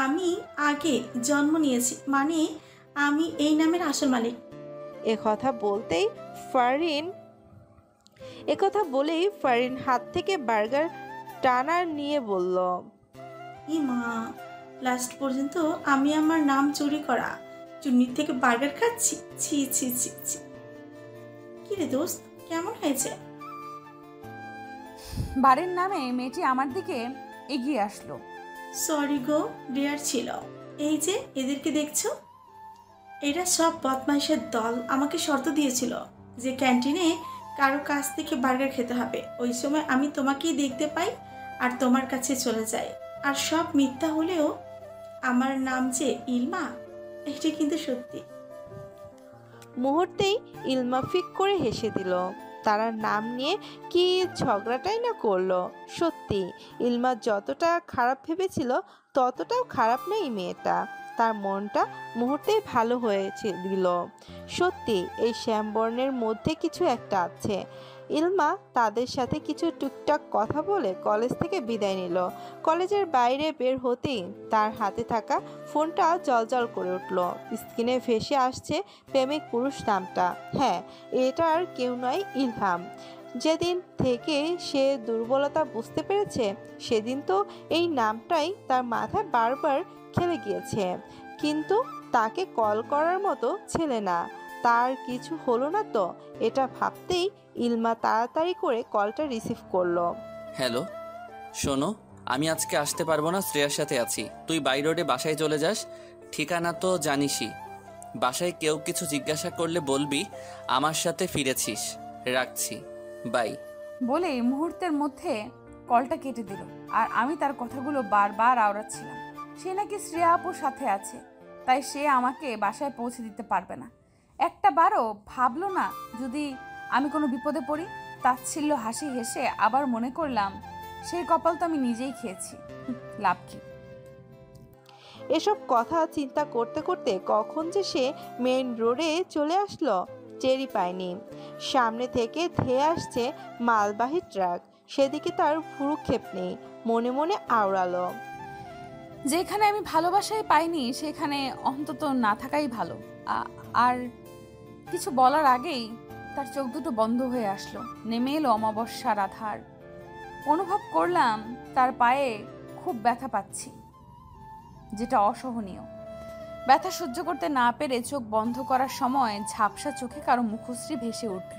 আমি আগে জন্ম নিয়েছি, মানে আমি এই নামের আসল মালিক। একথা বলেই ফারিন হাত থেকে বার্গার টানা নিয়ে বলল, ই মা, লাস্ট পর্যন্ত আমি আমার নাম চুরি করা চুন্নির থেকে বার্গার খাচ্ছি। ছি ছি ছি ছি। কি রে দোস্ত, কেমন হয়েছে? বাড়ির নামে মেয়েটি আমার দিকে এগিয়ে আসলো। সরি গো, ডেয়ার ছিল। এই যে এদেরকে দেখছো, এরা সব বদমাইশের দল। আমাকে শর্ত দিয়েছিল যে ক্যান্টিনে কারো কাছ থেকে বার্গার খেতে হবে। ওই সময় আমি তোমাকেই দেখতে পাই আর তোমার কাছে চলে যাই। আর সব মিথ্যা হলেও আমার নাম যে ইলমা, এটা কিন্তু সত্যি। মুহূর্তেই ইলমা ফিক করে হেসে দিল। তারা নাম নিয়ে কি ঝগড়াটাই না করলো। সত্যি ইলমা যতটা খারাপ ভেবেছিল ততটাও খারাপ না এই মেয়েটা। তার মনটা মুহূর্তেই ভালো দিল। সত্যি এই শ্যামবর্ণের মধ্যে কিছু একটা আছে। ইলমা তাদের সাথে কিছু টুকটাক কথা বলে কলেজ থেকে বিদায় নিল। কলেজের বাইরে বের হতেই তার হাতে থাকা ফোনটা জ্বলজ্বল করে উঠল। স্ক্রিনে ভেসে আসছে প্রেমিক পুরুষ নামটা। হ্যাঁ, এটা আর কেউ নয়, ইলহাম। যেদিন থেকে সে দুর্বলতা বুঝতে পেরেছে সেদিন তো এই নামটাই তার মাথায় বারবার খেলে গিয়েছে। কিন্তু তাকে কল করার মতো ছেলে না। তার কিছু হলো না তো, এটা ভাবতেই ইলমা তাড়াতাড়ি করে কলটা রিসিভ করলো। হ্যালো, শোনো, আমি আজকে আসতে পারবো না, শ্রেয়ার সাথে আছি। তুই বাই রোডে বাসায় চলে যাস, ঠিকানা তো জানিসই। বাসায় কেউ কিছু জিজ্ঞাসা করলে বলবি আমার সাথে ফিরেছিস। রাখছি, বাই। বলেই মুহূর্তের মধ্যে কলটা কেটে দিল। আর আমি তার কথাগুলো বারবার আওড়াচ্ছিলাম। সে নাকি শ্রেয়া আপুর সাথে আছে, তাই সে আমাকে বাসায় পৌঁছে দিতে পারবে না। একটা বারও ভাবলো না যদি আমি কোনো বিপদে পড়ি। তাচ্ছিল্য হাসি হেসে আবার মনে করলাম সেই কপাল তো আমি নিজেই খেয়েছি, লাভ কি। এসব কথা চিন্তা করতে করতে কখন যে সে মেইন রোডে চলে আসলো টেরই পায়নি। সামনে থেকে ধেয়ে আসছে মালবাহী ট্রাক, সেদিকে তার ভ্রুক্ষেপ নেই। মনে মনে আওড়ালো, যেখানে আমি ভালোবাসাই পাইনি সেখানে অন্তত না থাকাই ভালো। আর কিছু বলার আগেই তার চোখ দুটো বন্ধ হয়ে আসলো। নেমে এলো অমাবস্যার আধার। অনুভব করলাম তার পায়ে খুব ব্যথা পাচ্ছি, যেটা অসহনীয়। ব্যথা সহ্য করতে না পেরে চোখ বন্ধ করার সময় ঝাপসা চোখে কারো মুখশ্রী ভেসে উঠল।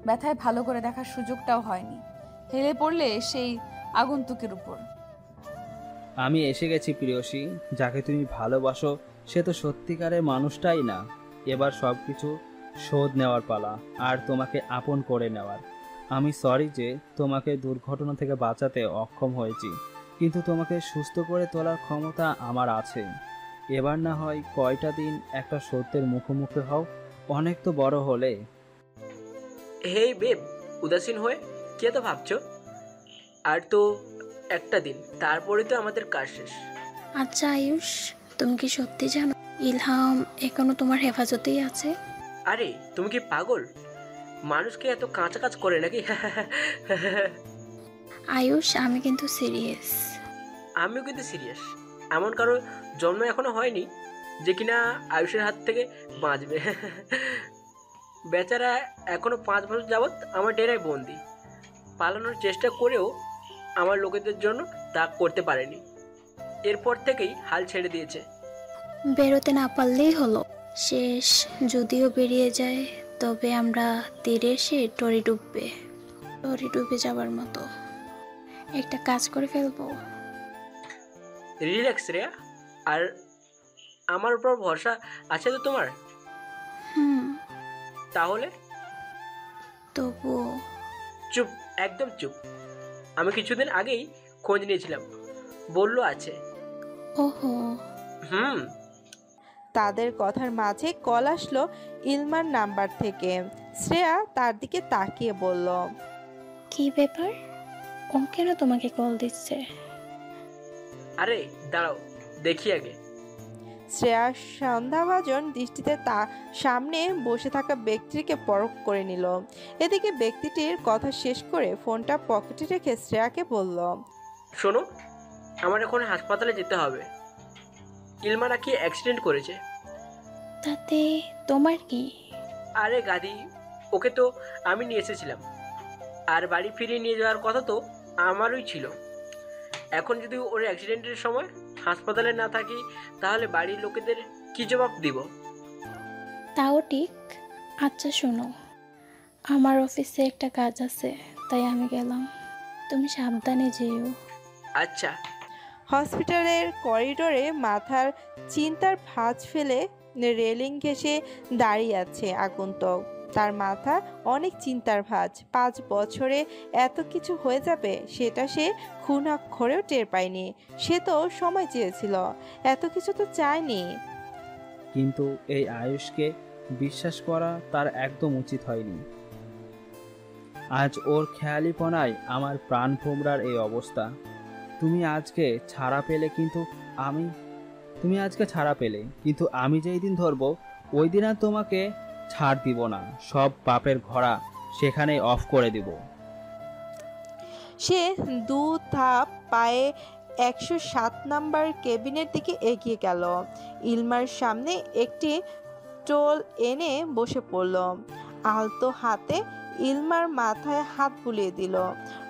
ব্যথায় ভালো করে দেখার সুযোগটাও হয়নি। হেলে পড়লে সেই আগন্তুকের উপর। আমি এসে গেছি প্রিয়সী। যাকে তুমি ভালোবাসো সে তো সত্যিকারের মানুষটাই না। এবার সব কিছু শোধ নেওয়ার পালা, আর তোমাকে আপন করে নেওয়ার। আমি সরি যে তোমাকে দুর্ঘটনা থেকে বাঁচাতে অক্ষম হয়েছি, কিন্তু তোমাকে সুস্থ করে তোলার ক্ষমতা আমার আছে। এবার না হয় কয়টা দিন একটা সত্যের মুখোমুখি হও, অনেক তো বড় হলে। হেই বেব, উদাসীন হয়ে কে তো ভাবছো? আর তো একটা দিন, তারপরে তো আমাদের কাজ শেষ। আচ্ছা আয়ুষ, তুমি কি সত্যি জানো ইলহাম এখনো তোমার হেফাজতেই আছে? আরে তুমি কি পাগল? মানুষকে এত কাঁচা কাজ করে নাকি? আয়ুষ, আমি কিন্তু সিরিয়াস। আমিও কিন্তু সিরিয়াস। এমন কারো জন্ম এখনো হয়নি যে কিনা আয়ুষের হাত থেকে বাঁচবে। বেচারা এখনো 5 বছর যাবৎ আমার ডেরায় বন্দি। পালানোর চেষ্টা করেও আমার লোকেদের জন্য তা করতে পারেনি। এরপর থেকেই হাল ছেড়ে দিয়েছে। বেরোতে না পারলেই হলো। শেষ যদিও বেরিয়ে যায়, তবে আমরা তীরে এসে টরি ডুবে যাবার মতো একটা কাজ করে ফেলবো। রিল্যাক্স রেয়া, আর আমার উপর ভরসা আছে তো তোমার? তাহলে তবুও চুপ, একদম চুপ। আমি কিছুদিন আগেই খোঁজ নিয়েছিলাম, বললো আছে। ওহো। তাদের কথার মাঝে কল আসলো ইলমার নাম্বার থেকে। শ্রেয়া তার দিকে তাকিয়ে বলল, কি ব্যাপার? ও কেন তোমাকে কল দিচ্ছে? আরে দাঁড়াও, দেখি আগে। শ্রেয়া সন্দেহভাজন দৃষ্টিতে তা সামনে বসে থাকা ব্যক্তিকে পরখ করে নিল। এদিকে ব্যক্তিটির কথা শেষ করে ফোনটা পকেটে রেখে শ্রেয়াকে বলল, শোনো, আমার এখন হাসপাতালে যেতে হবে। ইলমা নাকি অ্যাক্সিডেন্ট করেছে। তাতে তোমার কি? আরে গাদি, ওকে তো আমি নিয়ে এসেছিলাম, আর বাড়ি ফিরিয়ে নিয়ে যাওয়ার কথা তো আমারই ছিল। এখন যদি ওর অ্যাক্সিডেন্টের সময় হাসপাতালে না থাকি তাহলে বাড়ির লোকেদের কি জবাব দিব? তাও ঠিক। আচ্ছা শোনো, আমার অফিসে একটা কাজ আছে, তাই আমি গেলাম। তুমি সাবধানে যেও। আচ্ছা। হসপিটালের করিডোরে মাথার চিন্তার ভাঁজ ফেলে রেলিং ঘেঁষে দাঁড়িয়ে আছে আগন্তুক। তার মাথা অনেক চিন্তার ভাঁজ। 5 বছরে এত কিছু হয়ে যাবে সেটা সে খুনাক্ষরেও টের পায়নি। সে তো সময় চেয়েছিল, এত কিছু তো চায়নি। কিন্তু এই আয়ুষকে বিশ্বাস করা তার একদম উচিত হয়নি। আজ ওর খেয়ালিপনায় আমার প্রাণ ভোমরার এই অবস্থা। তুমি আজকে ছাড়া পেলে কিন্তু আমি যেই দিন ধরবো ওই দিন আর তোমাকে ছাড় দিব না। সব পাপের ঘোড়া সেখানেই অফ করে দিব। সে 2 ধাপ পায়ে 107 নাম্বার কেবিনের দিকে এগিয়ে গেল। ইলমার সামনে একটি টোল এনে বসে পড়ল। আলতো হাতে ইলমার মাথায় হাত বুলিয়ে দিল।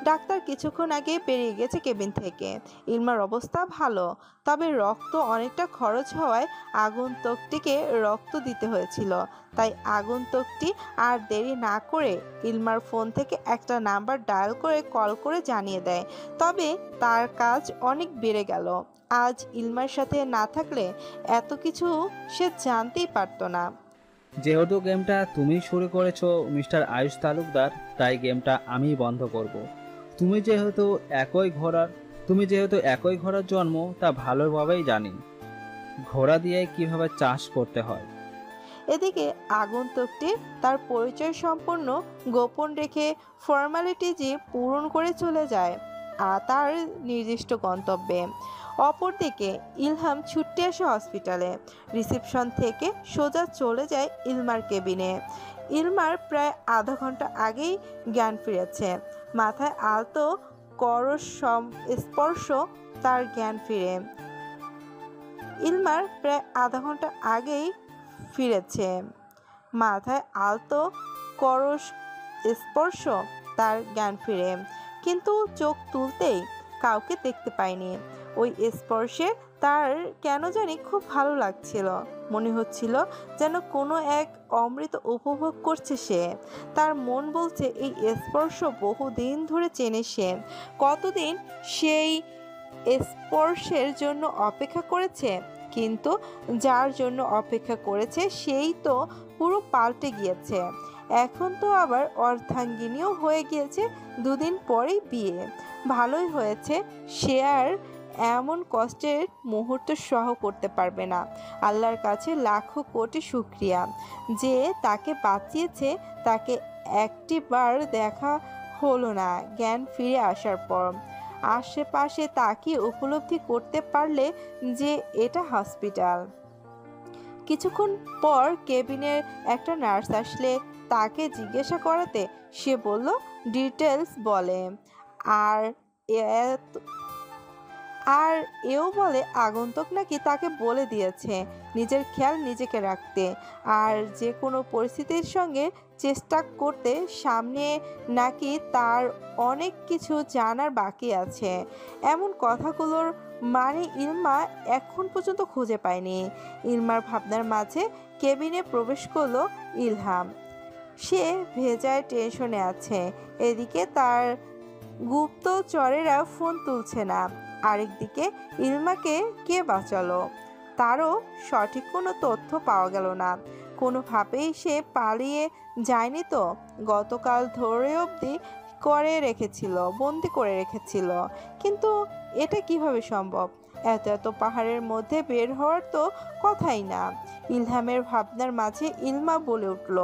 ডাক্তার কিছুক্ষণ আগে বেরিয়ে গেছে কেবিন থেকে। ইলমার অবস্থা ভালো, তবে রক্ত অনেকটা খরচ হওয়ায় আগন্তুকটিকে রক্ত দিতে হয়েছিল। তাই আগন্তুকটি আর দেরি না করে ইলমার ফোন থেকে একটা নাম্বার ডায়াল করে কল করে জানিয়ে দেয়। তবে তার কাজ অনেক বেড়ে গেল। আজ ইলমার সাথে না থাকলে এত কিছু সে জানতেই পারতো না। যেহেতু গেমটা তুমি শুরু করেছো মিস্টার আয়ুষ তালুকদার, তাই গেমটা আমি বন্ধ করব। তুমি যেহেতু একই ঘোড়ার জন্ম তা ভালোভাবেই জানি ঘোড়া দিয়ে কিভাবে চাষ করতে হয়। এদিকে আগন্তুকটি তার পরিচয় সম্পূর্ণ গোপন রেখে ফর্মালিটিজি পূরণ করে চলে যায় আর তার নির্দিষ্ট গন্তব্যে। অপরদিকে ইলহাম ছুটে আসে হসপিটালে। রিসেপশন থেকে সোজা চলে যায় ইলমার কেবিনে। ইলমার প্রায় আধা ঘন্টা আগেই জ্ঞান ফিরেছে। মাথায় আলতো করস স্পর্শ তার জ্ঞান ফিরে। ইলমার প্রায় আধা ঘন্টা আগেই ফিরেছে। মাথায় আলতো করস স্পর্শ তার জ্ঞান ফিরে, কিন্তু চোখ তুলতেই কাউকে দেখতে পায়নি। ওই স্পর্শে তার কেন জানি খুব ভালো লাগছিল। মনে হচ্ছিল যেন কোনো এক অমৃত উপভোগ করছে সে। তার মন বলছে এই স্পর্শ বহুদিন ধরে চেনে সে। কতদিন সেই স্পর্শের জন্য অপেক্ষা করেছে, কিন্তু যার জন্য অপেক্ষা করেছে সেই তো পুরো পাল্টে গিয়েছে। এখন তো আবার অর্ধাঙ্গিনীও হয়ে গিয়েছে। 2 দিন পরেই বিয়ে। ভালোই হয়েছে, সে আর এমন কষ্টের মুহূর্ত সহ করতে পারবে না। আল্লাহর কাছে লাখো কোটি শুকরিয়া যে তাকে বাঁচিয়েছে। তাকে একটিবার দেখা হলো না জ্ঞান ফিরে আসার পর। আশেপাশে তাকিয়ে উপলব্ধি করতে পারলে যে এটা হসপিটাল। কিছুক্ষণ পর কেবিনের একটা নার্স আসলে তাকে জিজ্ঞাসা করাতে সে বলল ডিটেলস বলে, আর এও বলে আগন্তুক নাকি তাকে বলে দিয়েছে নিজের খেয়াল নিজেকে রাখতে আর যে কোনো পরিস্থিতির সঙ্গে চেষ্টা করতে। সামনে নাকি তার অনেক কিছু জানার বাকি আছে। এমন কথাগুলোর মানে ইলমা এখন পর্যন্ত খুঁজে পায়নি। ইলমার ভাবনার মাঝে কেবিনে প্রবেশ করলো ইলহাম। সে ভেজায় টেনশনে আছে। এদিকে তার গুপ্তচরেরা ফোন তুলছে না। আরেকদিকে ইলমাকে কে বাঁচালো তারও সঠিক কোনো তথ্য পাওয়া গেল না। কোনোভাবেই সে পালিয়ে যায়নি তো? গতকাল ধরে অবধি বন্দি করে রেখেছিল, কিন্তু এটা কিভাবে সম্ভব? এত পাহাড়ের মধ্যে বের হওয়ার তো কথাই না। ইলহামের ভাবনার মাঝে ইলমা বলে উঠল,